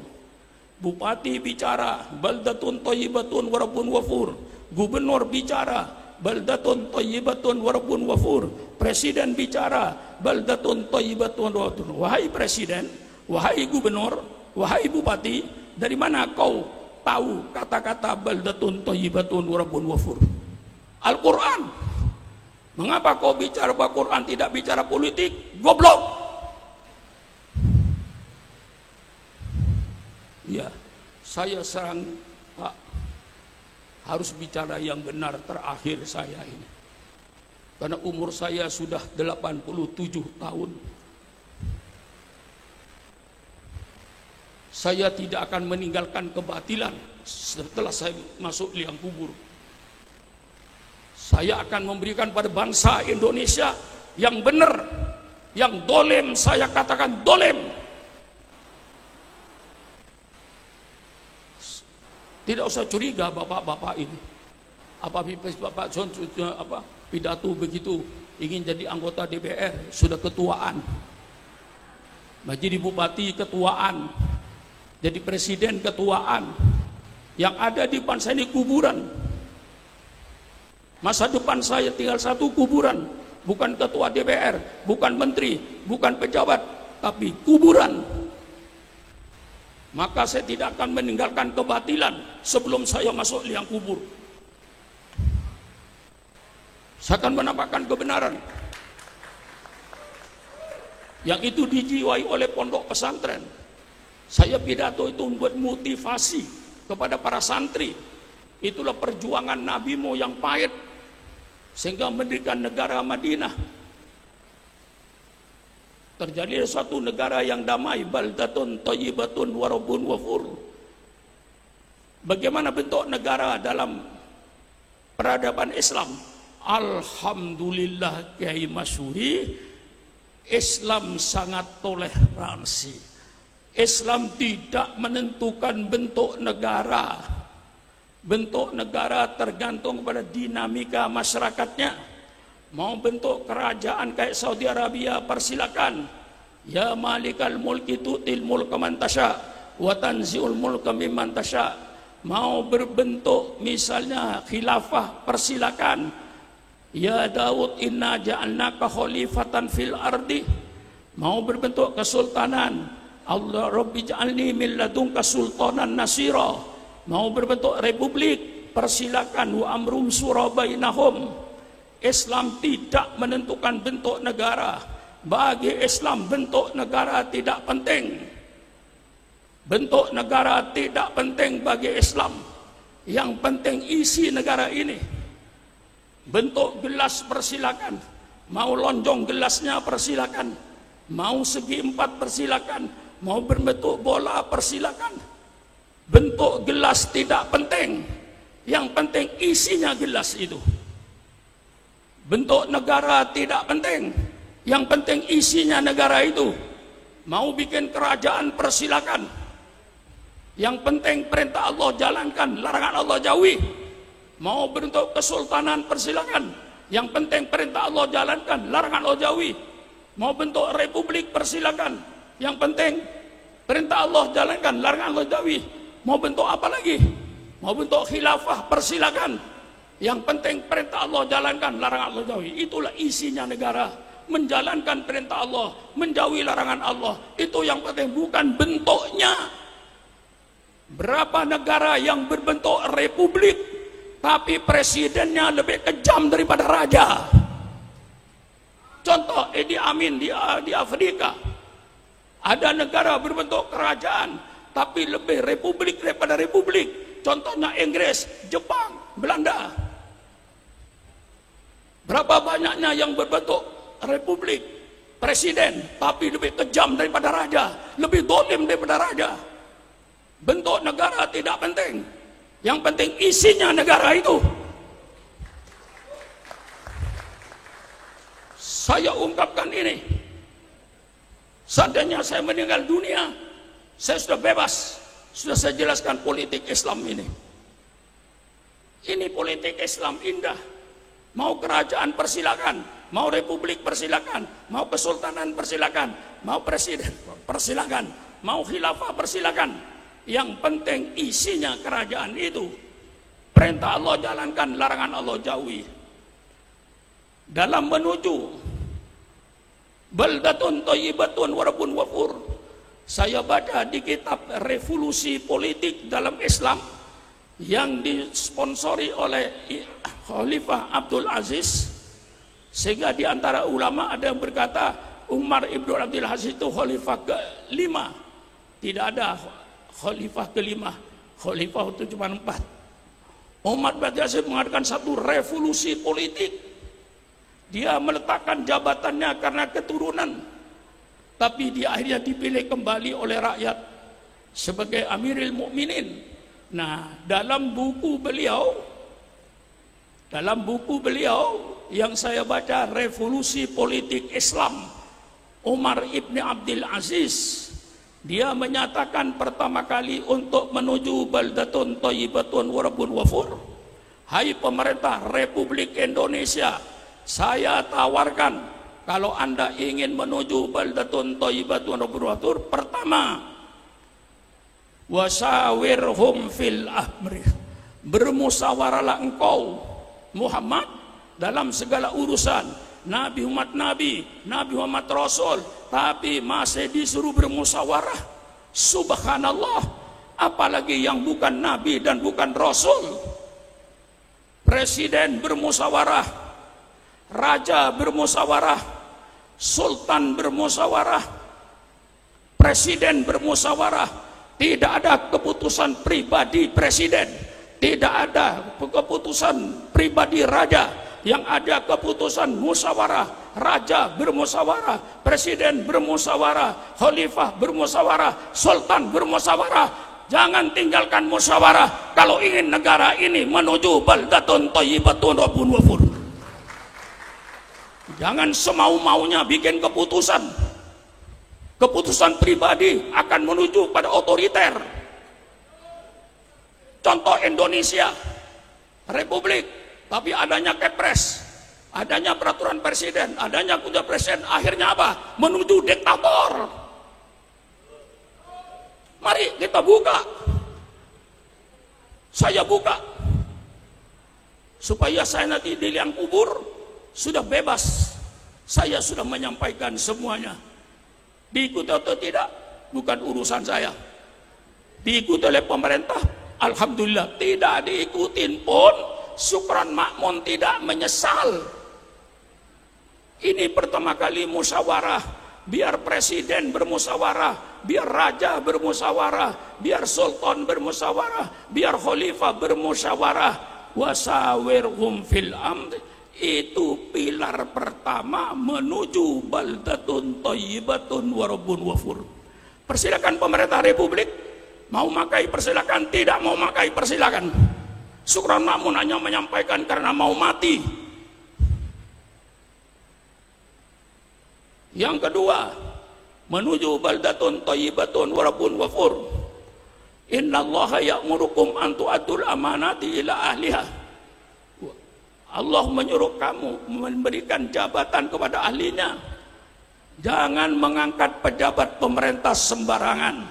bupati bicara baldatun thayyibatun warbun wafur, gubernur bicara baldatun thayyibatun warbun wafur, presiden bicara baldatun thayyibatun warbun. Wahai presiden, wahai gubernur, wahai bupati, dari mana kau tahu kata-kata baldatun thayyibatun warbun wafur? Al-Quran. Mengapa kau bicara Al-Quran tidak bicara politik? Goblok. Ya, saya serang Pak, harus bicara yang benar terakhir saya ini. Karena umur saya sudah 87 tahun. Saya tidak akan meninggalkan kebatilan setelah saya masuk liang kubur. Saya akan memberikan pada bangsa Indonesia yang benar, yang dolim, saya katakan dolim. Tidak usah curiga bapak-bapak ini. Bapak John sudah pidato begitu, ingin jadi anggota DPR, sudah ketuaan. Jadi bupati ketuaan, jadi presiden ketuaan. Yang ada di depan saya ini kuburan. Masa depan saya tinggal satu kuburan, bukan ketua DPR, bukan menteri, bukan pejabat, tapi kuburan. maka saya tidak akan meninggalkan kebatilan sebelum saya masuk liang kubur. Saya akan menampakkan kebenaran yang itu dijiwai oleh pondok pesantren. Saya pidato itu membuat motivasi kepada para santri. Itulah perjuangan nabimu yang pahit sehingga mendirikan negara Madinah. Terjadi suatu negara yang damai, baldatun thayyibatun wa rabbun ghafur. Bagaimana bentuk negara dalam peradaban Islam? Alhamdulillah Kiai Masyuri, Islam sangat toleransi. Islam tidak menentukan bentuk negara. Bentuk negara tergantung pada dinamika masyarakatnya. Mau bentuk kerajaan kayak Saudi Arabia, persilakan. Ya malikal mulki tu'til mulka man tasya wa tanzi'ul mulka mimman tasya. Mau berbentuk misalnya khilafah, persilakan. Ya Daud inna ja'alnaka khalifatan fil ardi. Mau berbentuk kesultanan, Allah Rabbi ja'alni min ladunka sultanan nasira. Mau berbentuk republik, persilakan. Wa amrum sura bainahum. Islam tidak menentukan bentuk negara. Bagi Islam bentuk negara tidak penting. Bentuk negara tidak penting bagi Islam. Yang penting isi negara ini. Bentuk gelas persilakan. Mau lonjong gelasnya persilakan. Mau segi empat persilakan. Mau berbentuk bola persilakan. Bentuk gelas tidak penting. Yang penting isinya gelas itu. Bentuk negara tidak penting. Yang penting isinya negara itu. Mau bikin kerajaan persilakan. Yang penting perintah Allah jalankan, larangan Allah jauhi. Mau bentuk kesultanan persilakan. Yang penting perintah Allah jalankan, larangan Allah jauhi. Mau bentuk republik persilakan. Yang penting perintah Allah jalankan, larangan Allah jauhi. Mau bentuk apa lagi? Mau bentuk khilafah persilakan. Yang penting perintah Allah jalankan, larangan Allah jauhi. Itulah isinya negara. Menjalankan perintah Allah, menjauhi larangan Allah. Itu yang penting, bukan bentuknya. Berapa negara yang berbentuk republik, tapi presidennya lebih kejam daripada raja. Contoh Idi Amin di Afrika. Ada negara berbentuk kerajaan, tapi lebih republik daripada republik. Contohnya Inggris, Jepang, Belanda. Berapa banyaknya yang berbentuk republik, presiden, tapi lebih kejam daripada raja, lebih dolim daripada raja. Bentuk negara tidak penting. Yang penting isinya negara itu. Saya ungkapkan ini. Seandainya saya meninggal dunia, saya sudah bebas. Sudah saya jelaskan politik Islam ini. Ini politik Islam indah. Mau kerajaan persilakan, mau republik persilakan, mau kesultanan persilakan, mau presiden persilakan, mau khilafah persilakan. Yang penting isinya kerajaan itu. Perintah Allah jalankan, larangan Allah jauhi. Dalam menuju baldatun thayyibatun wa rabbun ghafur, saya baca di kitab Revolusi Politik dalam Islam yang disponsori oleh Khalifah Abdul Aziz, sehingga di antara ulama ada yang berkata Umar ibn Abdul Aziz itu khalifah ke-5. Tidak ada khalifah ke-5, khalifah itu cuma 4. Umar bin Abdul Aziz mengadakan satu revolusi politik. Dia meletakkan jabatannya karena keturunan, tapi dia akhirnya dipilih kembali oleh rakyat sebagai Amirul Mukminin. Nah, dalam buku beliau yang saya baca, Revolusi Politik Islam, Umar ibn Abdul Aziz, dia menyatakan pertama kali untuk menuju baldatun thayyibatun wa rabbun ghafur. Hai pemerintah Republik Indonesia, saya tawarkan kalau Anda ingin menuju baldatun thayyibatun wa rabbun ghafur, pertama, wasawirhum fil amri, bermusyawarahlah engkau Muhammad dalam segala urusan. Nabi Muhammad Nabi Muhammad Rasul, tapi masih disuruh bermusyawarah. Subhanallah, apalagi yang bukan nabi dan bukan rasul. Presiden bermusyawarah, raja bermusyawarah, sultan bermusyawarah, presiden bermusyawarah. Tidak ada keputusan pribadi presiden, tidak ada keputusan pribadi raja. Yang ada keputusan musyawarah, raja bermusyawarah, presiden bermusyawarah, khalifah bermusyawarah, sultan bermusyawarah. Jangan tinggalkan musyawarah kalau ingin negara ini menuju baldatun thayyibatun rabbun ghafur. Jangan semau-maunya bikin keputusan. Keputusan pribadi akan menuju pada otoriter. Contoh Indonesia, republik, tapi adanya kepres, adanya peraturan presiden, adanya kuda presiden, akhirnya apa? Menuju diktator. Mari kita buka. Saya buka supaya saya nanti di liang kubur sudah bebas. Saya sudah menyampaikan semuanya. Diikuti atau tidak bukan urusan saya. Diikuti oleh pemerintah, alhamdulillah. Tidak diikutin pun syukran makmun, tidak menyesal. Ini pertama kali musyawarah. Biar presiden bermusyawarah, biar raja bermusyawarah, biar sultan bermusyawarah, biar khalifah bermusyawarah. Wasawirhum fil amr, itu pilar pertama menuju baldatun thayyibatun wa rabbun ghafur. Persilakan pemerintah republik, mau makai persilakan, tidak mau makai persilakan. Syukran makmun hanya menyampaikan karena mau mati. Yang kedua, menuju baldatun thayyibatun wa rabbun ghafur. Innallaha ya'murukum an tu'addul amanati ila ahliha. Allah menyuruh kamu memberikan jabatan kepada ahlinya. Jangan mengangkat pejabat pemerintah sembarangan.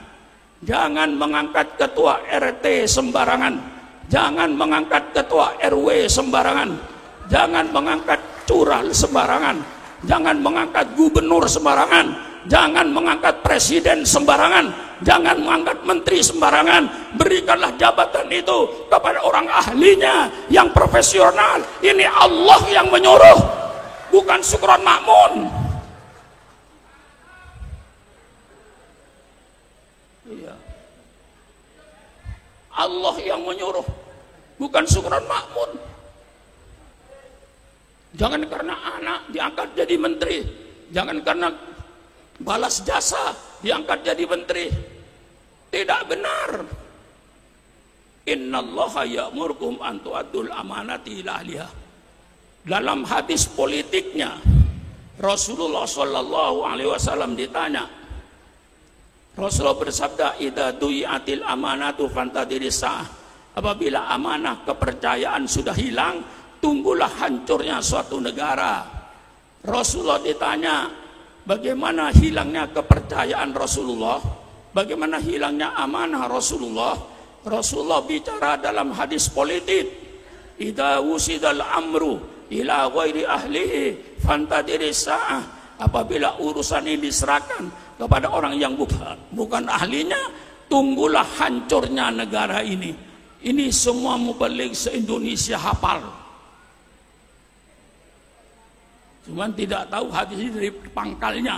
Jangan mengangkat ketua RT sembarangan. Jangan mengangkat ketua RW sembarangan. Jangan mengangkat curah sembarangan. Jangan mengangkat gubernur sembarangan. Jangan mengangkat presiden sembarangan. Jangan mengangkat menteri sembarangan. Berikanlah jabatan itu kepada orang ahlinya yang profesional. Ini Allah yang menyuruh, bukan syukran makmun. Iya. Allah yang menyuruh, bukan syukran makmun. Jangan karena anak diangkat jadi menteri, jangan karena balas jasa diangkat jadi menteri. Tidak benar. Innallaha ya'murukum an tu'addul amanati ila ahliha. Dalam hadis politiknya Rasulullah sallallahu alaihi wasallam ditanya, Rasulullah bersabda, idza du'iatil amanatu fantadiris sa'ah. Apabila amanah kepercayaan sudah hilang, tunggulah hancurnya suatu negara. Rasulullah ditanya, bagaimana hilangnya kepercayaan Rasulullah? Bagaimana hilangnya amanah Rasulullah? Rasulullah bicara dalam hadis politik, idza wusidal amru ila ghairi ahlihi fantadiris sa'ah. Apabila urusan ini diserahkan kepada orang yang bukan ahlinya, tunggulah hancurnya negara ini. Ini semua mubalik se-Indonesia hafal. Cuman tidak tahu hadis ini dari pangkalnya.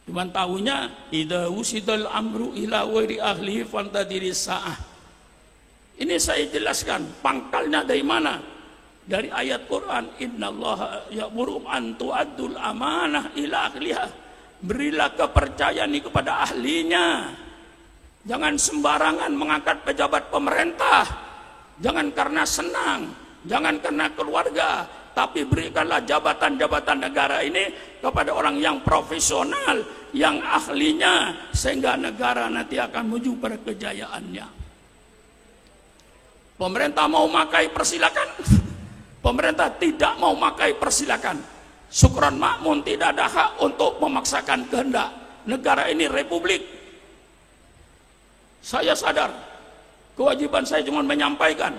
Cuman tahunya idza wusidal amru ila ghairi ahlihi fantadiris sa'ah. Ini saya jelaskan pangkalnya dari mana? Dari ayat Quran, innallaha ya'muru an tu'addul amanah ila ahliha. Berilah kepercayaan ini kepada ahlinya. Jangan sembarangan mengangkat pejabat pemerintah. Jangan karena senang, jangan karena keluarga, tapi berikanlah jabatan-jabatan negara ini kepada orang yang profesional, yang ahlinya, sehingga negara nanti akan menuju pada kejayaannya. Pemerintah mau makai persilakan. Pemerintah tidak mau makai persilakan. Syukran makmun tidak ada hak untuk memaksakan kehendak. Negara ini republik. Saya sadar, kewajiban saya cuma menyampaikan.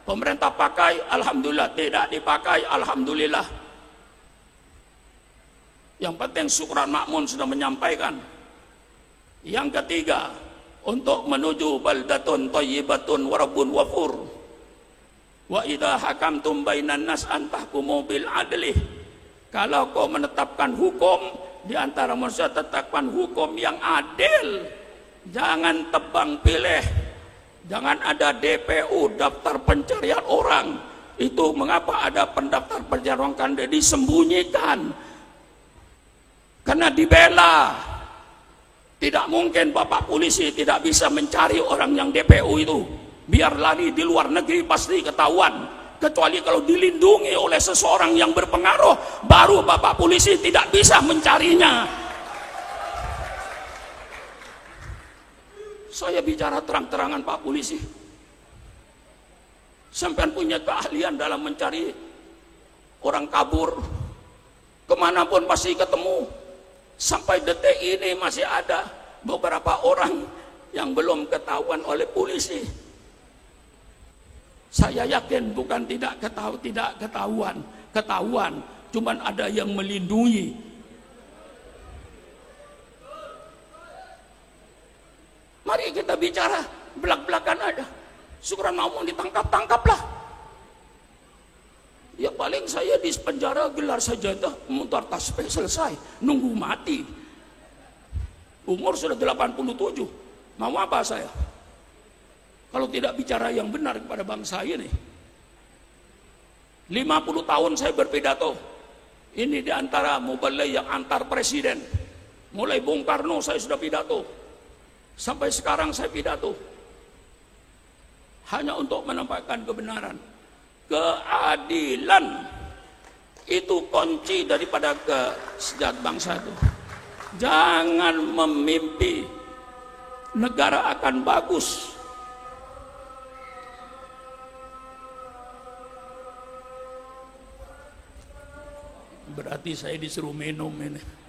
Pemerintah pakai, alhamdulillah. Tidak dipakai, alhamdulillah. Yang penting syukran makmun sudah menyampaikan. Yang ketiga, untuk menuju baldatun thayyibatun wa rabbun ghafur. Wa idza hakamtum bainan nas an tahkumu bil adli. Kalau kau menetapkan hukum di antara manusia, tetapkan hukum yang adil. Jangan tebang pilih. Jangan ada DPU, daftar pencarian orang. Itu mengapa ada pendaftar pencarian orang, kan disembunyikan. Karena dibela. Tidak mungkin Bapak polisi tidak bisa mencari orang yang DPU itu. Biar lari di luar negeri pasti ketahuan. Kecuali kalau dilindungi oleh seseorang yang berpengaruh, baru Bapak polisi tidak bisa mencarinya. Saya bicara terang-terangan Pak polisi. Sampai punya keahlian dalam mencari orang kabur. Kemanapun pasti ketemu. Sampai detik ini masih ada beberapa orang yang belum ketahuan oleh polisi. Saya yakin bukan tidak ketahuan, cuman ada yang melindungi. Mari kita bicara belak-belakan aja. Syukuran mau ditangkap-tangkaplah. Ya paling saya di penjara gelar sajadah, mutar tasbih, selesai, nunggu mati. Umur sudah 87. Mau apa saya? Kalau tidak bicara yang benar kepada bangsa ini. 50 tahun saya berpidato. Ini di antara muballigh yang antar presiden. Mulai Bung Karno saya sudah pidato. Sampai sekarang saya pidato. Hanya untuk menampakkan kebenaran. Keadilan itu kunci daripada kesejahteraan bangsa itu. Jangan memimpi negara akan bagus. Berarti saya disuruh minum ini.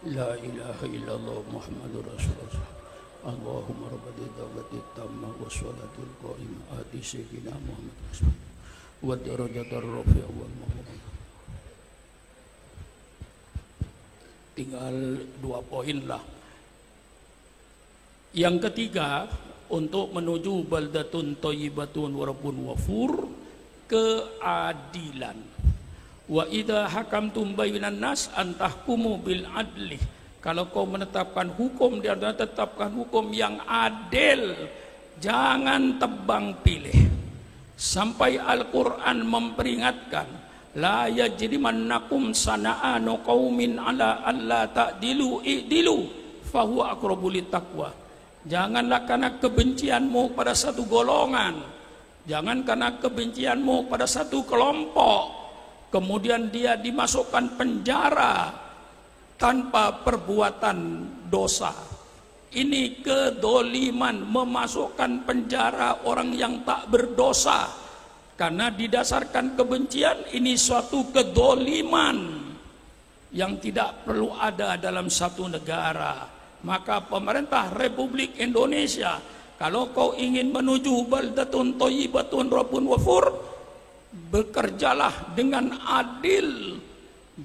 La ilaha illallah Muhammadur Rasulullah. Allahumma rabbana dawlatit tammah wa salatul qa'imah ati sayyidina Muhammad Rasulullah wa darajatar rafi'ah wal mahmud. Tinggal 2 poin lah. Yang ketiga, untuk menuju baldatun thayyibatun wa rabbun ghafur, keadilan. Wa idza hakamtum bainan nas antahkumu bil adli. Kalau kau menetapkan hukum, dia tetapkan hukum yang adil. Jangan tebang pilih. Sampai Al-Qur'an memperingatkan, la yajrimannakum sana'anu qaumin ala alla ta'dilu i'dilu fahuwa aqrabu littaqwa. Janganlah karena kebencianmu pada satu golongan, jangan karena kebencianmu pada satu kelompok, kemudian dia dimasukkan penjara tanpa perbuatan dosa. Ini kedoliman, memasukkan penjara orang yang tak berdosa karena didasarkan kebencian. Ini suatu kedoliman yang tidak perlu ada dalam satu negara. Maka pemerintah Republik Indonesia, kalau kau ingin menuju baldatun thayyibatun rabbun ghafur, bekerjalah dengan adil,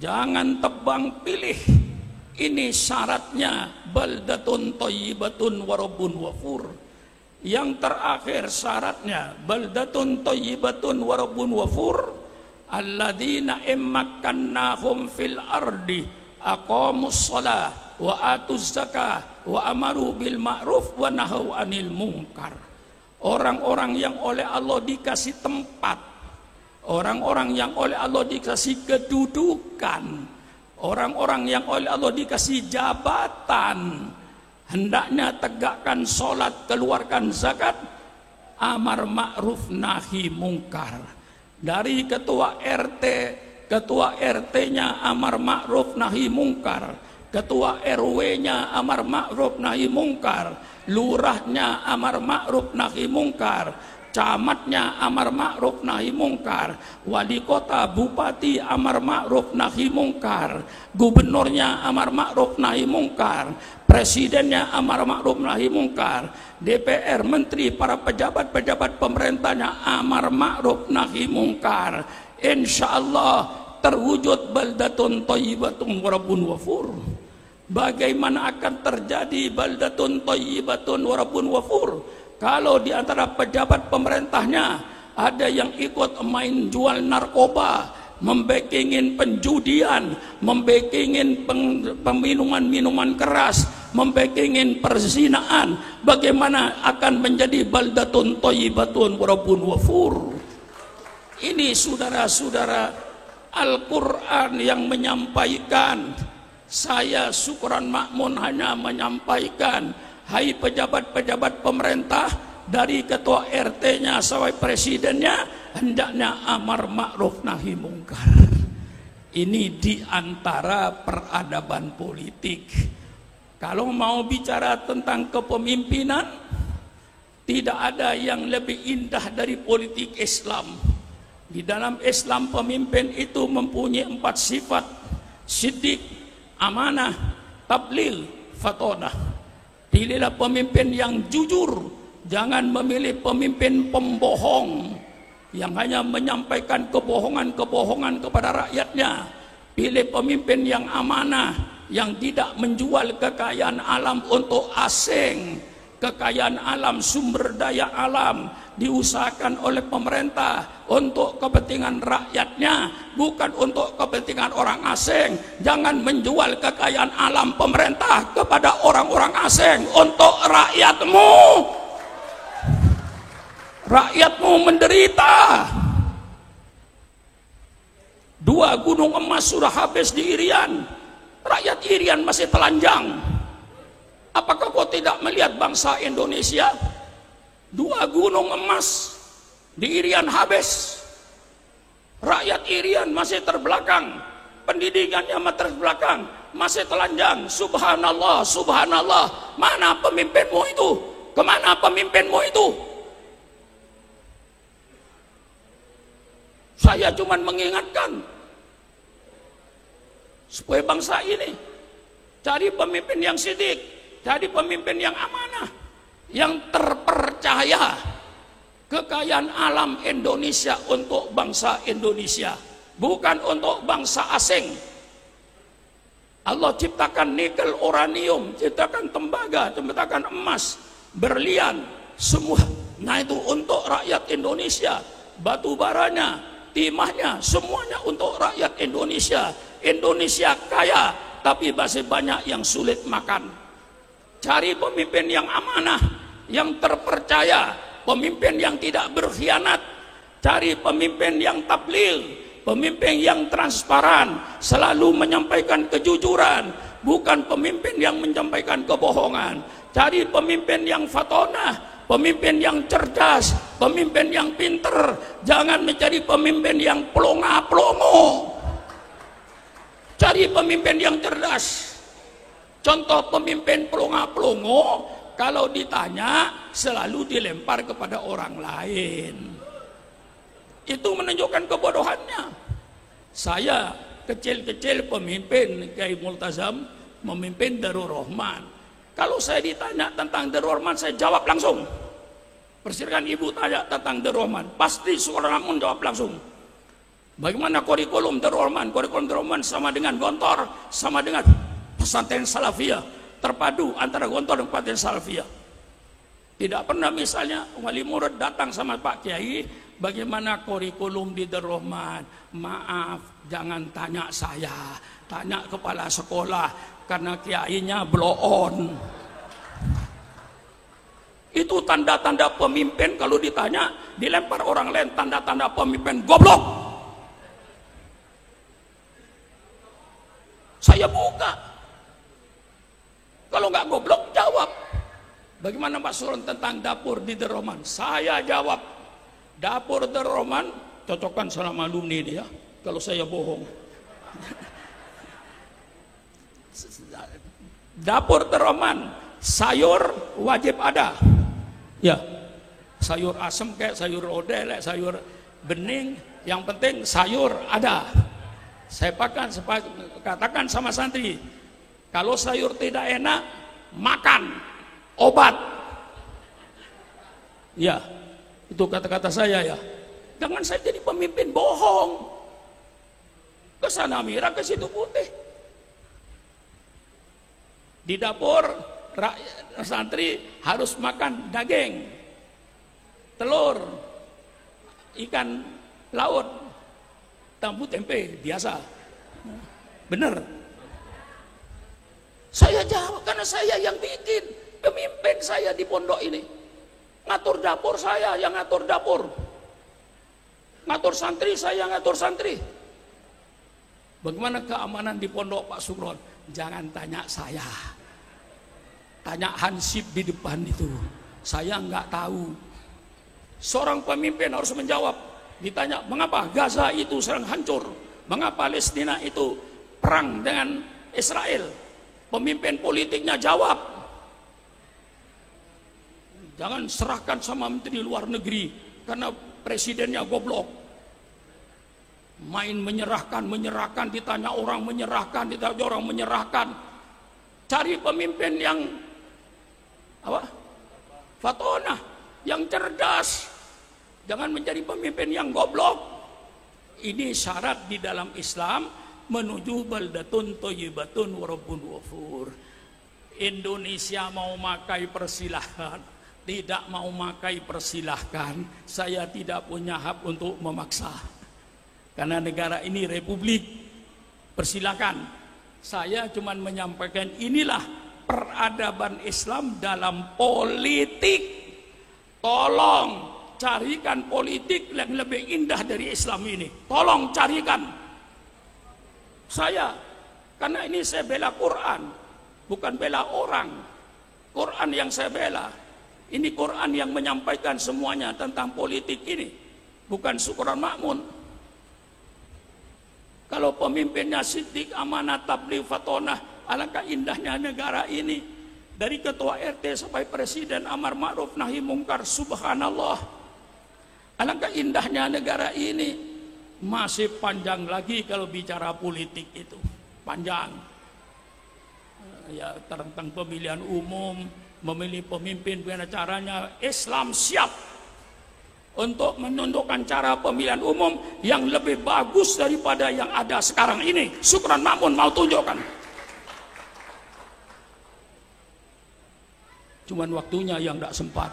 jangan tebang pilih. Ini syaratnya baldatun thayyibatun wa rabbun ghafur. Yang terakhir syaratnya baldatun thayyibatun wa rabbun ghafur, alladzina immakkannahum fil ardi aqamus shalah wa atuz zakah wa amaru bil ma'ruf wa nahaw anil munkar. Orang-orang yang oleh Allah dikasih tempat, orang-orang yang oleh Allah dikasih kedudukan, orang-orang yang oleh Allah dikasih jabatan, hendaknya tegakkan sholat, keluarkan zakat, amar ma'ruf nahi mungkar. Dari ketua RT-nya amar ma'ruf nahi mungkar, ketua RW-nya amar ma'ruf nahi mungkar, lurahnya amar ma'ruf nahi mungkar, camatnya amar ma'ruf nahi mungkar, wali kota bupati amar ma'ruf nahi mungkar, gubernurnya amar ma'ruf nahi mungkar, presidennya amar ma'ruf nahi mungkar, DPR, menteri, para pejabat-pejabat pemerintahnya amar ma'ruf nahi mungkar. Insyaallah terwujud baldatun thayyibatun wa rabbun ghafur. Bagaimana akan terjadi baldatun thayyibatun wa rabbun ghafur? Kalau di antara pejabat pemerintahnya ada yang ikut main jual narkoba, membekingin penjudian, membekingin peminuman-minuman keras, membekingin perzinaan, bagaimana akan menjadi baldatun thayyibatun wa rabbun ghafur? Ini saudara-saudara, Al-Quran yang menyampaikan. Saya Syukron Makmun hanya menyampaikan, hai pejabat-pejabat pemerintah, dari ketua RT-nya sampai presidennya, hendaknya amar ma'ruf nahi mungkar. Ini diantara peradaban politik. Kalau mau bicara tentang kepemimpinan, tidak ada yang lebih indah dari politik Islam. Di dalam Islam pemimpin itu mempunyai 4 sifat: siddiq, amanah, tabligh, fatonah. Pilihlah pemimpin yang jujur, jangan memilih pemimpin pembohong yang hanya menyampaikan kebohongan-kebohongan kepada rakyatnya. Pilih pemimpin yang amanah, yang tidak menjual kekayaan alam untuk asing. Kekayaan alam, sumber daya alam diusahakan oleh pemerintah untuk kepentingan rakyatnya, bukan untuk kepentingan orang asing. Jangan menjual kekayaan alam pemerintah kepada orang-orang asing untuk rakyatmu. Rakyatmu menderita. 2 gunung emas sudah habis di Irian, rakyat Irian masih telanjang. Apakah kau tidak melihat bangsa Indonesia? 2 gunung emas di Irian habis, rakyat Irian masih terbelakang, pendidikannya masih terbelakang, masih telanjang. Subhanallah, subhanallah. Mana pemimpinmu itu? Kemana pemimpinmu itu? Saya cuma mengingatkan supaya bangsa ini Cari pemimpin yang sidik, cari pemimpin yang amanah, yang terpercaya. Kekayaan alam Indonesia untuk bangsa Indonesia, bukan untuk bangsa asing. Allah ciptakan nikel, uranium, ciptakan tembaga, ciptakan emas, berlian, semua. Nah itu untuk rakyat Indonesia. Batu baranya, timahnya, semuanya untuk rakyat Indonesia. Indonesia kaya, tapi masih banyak yang sulit makan. Cari pemimpin yang amanah, yang terpercaya, pemimpin yang tidak berkhianat. Cari pemimpin yang tabligh, pemimpin yang transparan, selalu menyampaikan kejujuran, bukan pemimpin yang menyampaikan kebohongan. Cari pemimpin yang fatonah, pemimpin yang cerdas, pemimpin yang pinter. Jangan mencari pemimpin yang pelongo-pelongo. Cari pemimpin yang cerdas. Contoh pemimpin pelongo-pelongo, kalau ditanya selalu dilempar kepada orang lain. Itu menunjukkan kebodohannya. Saya kecil-kecil pemimpin Kiai Multazam, memimpin Darul Rahman. Kalau saya ditanya tentang Darul Rahman, saya jawab langsung. Persilakan ibu tanya tentang Darul Rahman, pasti seorang menjawab langsung. Bagaimana kurikulum Darul Rahman? Kurikulum Darul Rahman sama dengan Gontor, sama dengan pesantren Salafiyah, terpadu antara Gontor dan pesantren Salafiyah. Tidak pernah misalnya wali murid datang sama Pak Kiai, bagaimana kurikulum di Darul Rahman? Maaf, jangan tanya saya, tanya kepala sekolah, karena kiainya blow on. Itu tanda-tanda pemimpin. Kalau ditanya, dilempar orang lain, tanda-tanda pemimpin goblok. Saya buka. Kalau nggak goblok, jawab. Bagaimana Pak Suron tentang dapur di Darul Rahman? Saya jawab, dapur Darul Rahman, cocokkan sama alumni ini ya, kalau saya bohong. Dapur Darul Rahman, sayur wajib ada. Ya, sayur asem kayak sayur odel, kayak sayur bening, yang penting sayur ada. Saya katakan sama santri, kalau sayur tidak enak, makan obat. Ya, itu kata-kata saya ya. Jangan saya jadi pemimpin bohong. Ke sana merah, ke situ putih. Di dapur santri harus makan daging, telur, ikan laut, tahu tempe biasa. Bener. Saya jawab karena saya yang bikin, pemimpin saya di pondok ini. Ngatur dapur saya yang ngatur dapur. Ngatur santri saya ngatur santri. Bagaimana keamanan di pondok Pak Sukron? Jangan tanya saya. Tanya Hansip di depan itu. Saya nggak tahu. Seorang pemimpin harus menjawab. Ditanya, mengapa Gaza itu sedang hancur? Mengapa Palestina itu perang dengan Israel? Pemimpin politiknya jawab. Jangan serahkan sama menteri luar negeri karena presidennya goblok. Main menyerahkan, ditanya orang menyerahkan, ditanya orang menyerahkan. Cari pemimpin yang fatonah, yang cerdas. Jangan menjadi pemimpin yang goblok. Ini syarat di dalam Islam menuju baldatun thayyibatun wa rabbun ghafur. Indonesia mau makai persilahkan, tidak mau makai persilahkan. Saya tidak punya hak untuk memaksa. Karena negara ini republik, persilakan. Saya cuma menyampaikan inilah peradaban Islam dalam politik. Tolong carikan politik yang lebih indah dari Islam ini. Tolong carikan. Saya, karena ini saya bela Quran, bukan bela orang. Quran yang saya bela. Ini Quran yang menyampaikan semuanya tentang politik ini, bukan syukuran makmun. Kalau pemimpinnya siddiq, amanah, tabligh, fatonah, alangkah indahnya negara ini. Dari ketua RT sampai presiden, amar ma'ruf nahi mungkar, subhanallah. Alangkah indahnya negara ini. Masih panjang lagi kalau bicara politik itu, panjang. Ya, tentang pemilihan umum, memilih pemimpin, bagaimana caranya. Islam siap untuk menunjukkan cara pemilihan umum yang lebih bagus daripada yang ada sekarang ini. Syukran Makmun mau tunjukkan. Cuman waktunya yang tidak sempat.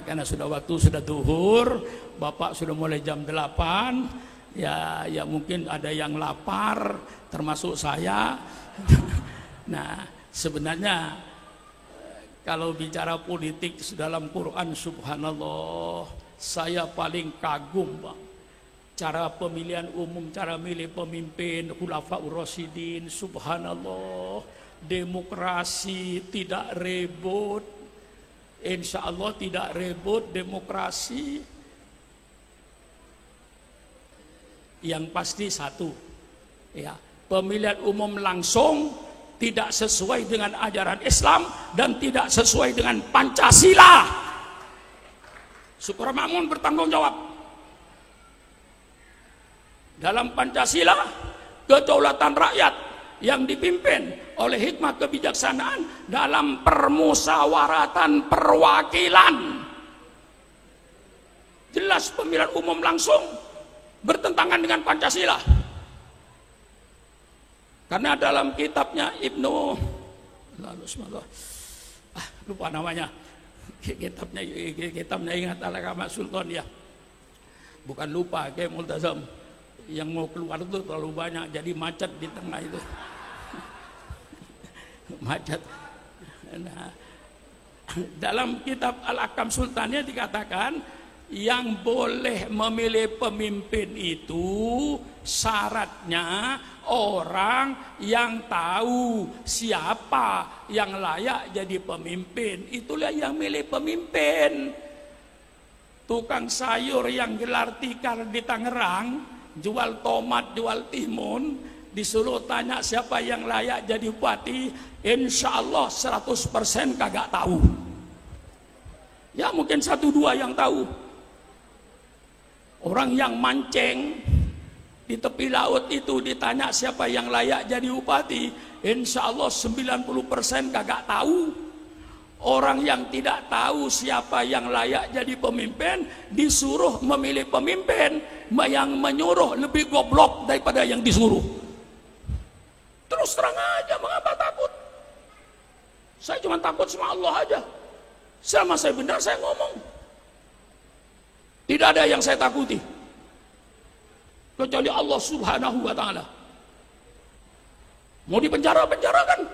Karena waktu sudah duhur, Bapak sudah mulai jam 8. Ya mungkin ada yang lapar, termasuk saya. Nah, sebenarnya kalau bicara politik dalam Quran, subhanallah, saya paling kagum, Bang. Cara pemilihan umum, cara milih pemimpin, Khulafaur Rasyidin, subhanallah. Demokrasi tidak ribut, insya Allah tidak ribut demokrasi. Yang pasti satu, ya, pemilihan umum langsung tidak sesuai dengan ajaran Islam dan tidak sesuai dengan Pancasila. Syukur Makmun bertanggung jawab. Dalam Pancasila, kedaulatan rakyat yang dipimpin oleh hikmah kebijaksanaan dalam permusyawaratan perwakilan. Jelas pemilihan umum langsung bertentangan dengan Pancasila. Karena dalam kitabnya Ibnu lupa namanya. Kitabnya ingat Al-Kamah Sultan ya. Bukan lupa kayak Multazam. Yang mau keluar itu terlalu banyak, jadi macet di tengah itu. Macet. Nah, dalam kitab Al-Akam Sultannya dikatakan yang boleh memilih pemimpin itu syaratnya orang yang tahu siapa yang layak jadi pemimpin. Itulah yang milih pemimpin. Tukang sayur yang gelar tikar di Tangerang, jual tomat, jual timun, disuruh tanya siapa yang layak jadi bupati, insya Allah 100% kagak tahu. Ya mungkin 1-2 yang tahu. Orang yang mancing di tepi laut itu ditanya siapa yang layak jadi bupati, insya Allah 90% kagak tahu. Orang yang tidak tahu siapa yang layak jadi pemimpin disuruh memilih pemimpin, yang menyuruh lebih goblok daripada yang disuruh. Terus terang aja, mengapa takut? Saya cuma takut sama Allah aja. Selama saya benar saya ngomong. Tidak ada yang saya takuti kecuali Allah Subhanahu wa ta'ala. Mau dipenjara, penjarakan.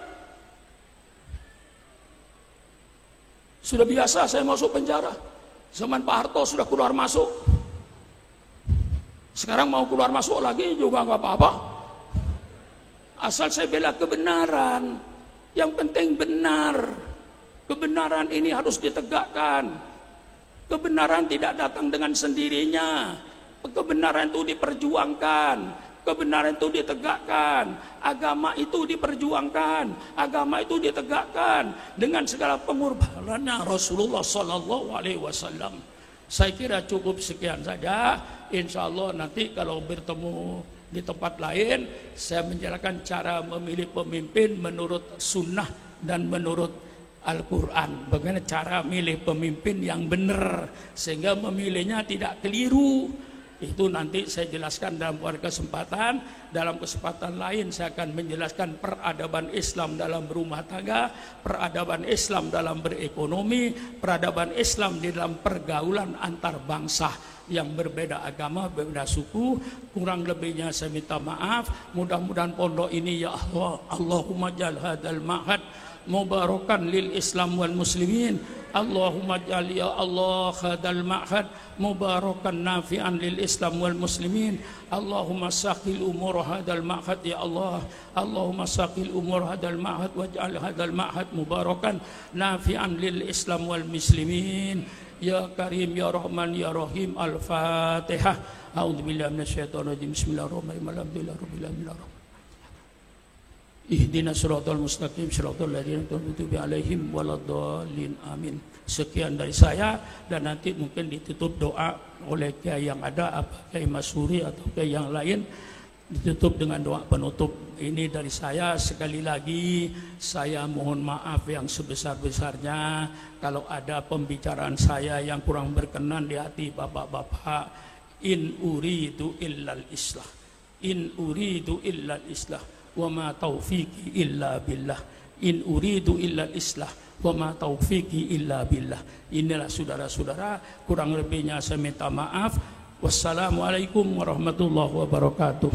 Sudah biasa saya masuk penjara. Zaman Pak Harto sudah keluar masuk. Sekarang mau keluar masuk lagi juga nggak apa-apa. Asal saya bela kebenaran. Yang penting benar. Kebenaran ini harus ditegakkan. Kebenaran tidak datang dengan sendirinya. Kebenaran itu diperjuangkan. Kebenaran itu ditegakkan. Agama itu diperjuangkan. Agama itu ditegakkan dengan segala pengorbanannya Rasulullah Sallallahu Alaihi Wasallam. Saya kira cukup sekian saja. Insya Allah nanti kalau bertemu di tempat lain, saya menjelaskan cara memilih pemimpin menurut sunnah dan menurut Al-Quran. Bagaimana cara milih pemimpin yang benar sehingga memilihnya tidak keliru. Itu nanti saya jelaskan dalam kesempatan. Dalam kesempatan lain saya akan menjelaskan peradaban Islam dalam berumah tangga, peradaban Islam dalam berekonomi, peradaban Islam di dalam pergaulan antar bangsa yang berbeda agama, berbeda suku. Kurang lebihnya saya minta maaf. Mudah-mudahan pondok ini ya Allah, Allahumma jal hadal ma'had mubarakan lil Islam wal muslimin. Allahumma jal ya Allah hadal ma'had mubarakan nafi'an lil Islam wal muslimin. Allahumma saqil umur hadal ma'had ya Allah. Allahumma saqil umur hadal ma'had waj'al hadal ma'had mubarakan nafi'an lil Islam wal muslimin. Ya Karim ya Rahman ya Rahim. Al-Fatihah. A'udzubillahi minasyaitonir rajim. Bismillahirrahmanirrahim. Alhamdulillahirabbil alamin. Ihdinas siratal mustaqim siratal ladzina an'amta alaihim waladdallin amin. Sekian dari saya dan nanti mungkin ditutup doa oleh kiai yang ada, apa Kiai Masuri atau kiai yang lain. Ditutup dengan doa penutup. Ini dari saya, sekali lagi saya mohon maaf yang sebesar-besarnya kalau ada pembicaraan saya yang kurang berkenan di hati bapak-bapak. In uridu illal islah, in uridu illal islah, wa ma taufiqi illa billah, in uridu illal islah, wa ma taufiqi illa billah. Inilah saudara-saudara, kurang lebihnya saya minta maaf. Wassalamualaikum warahmatullahi wabarakatuh.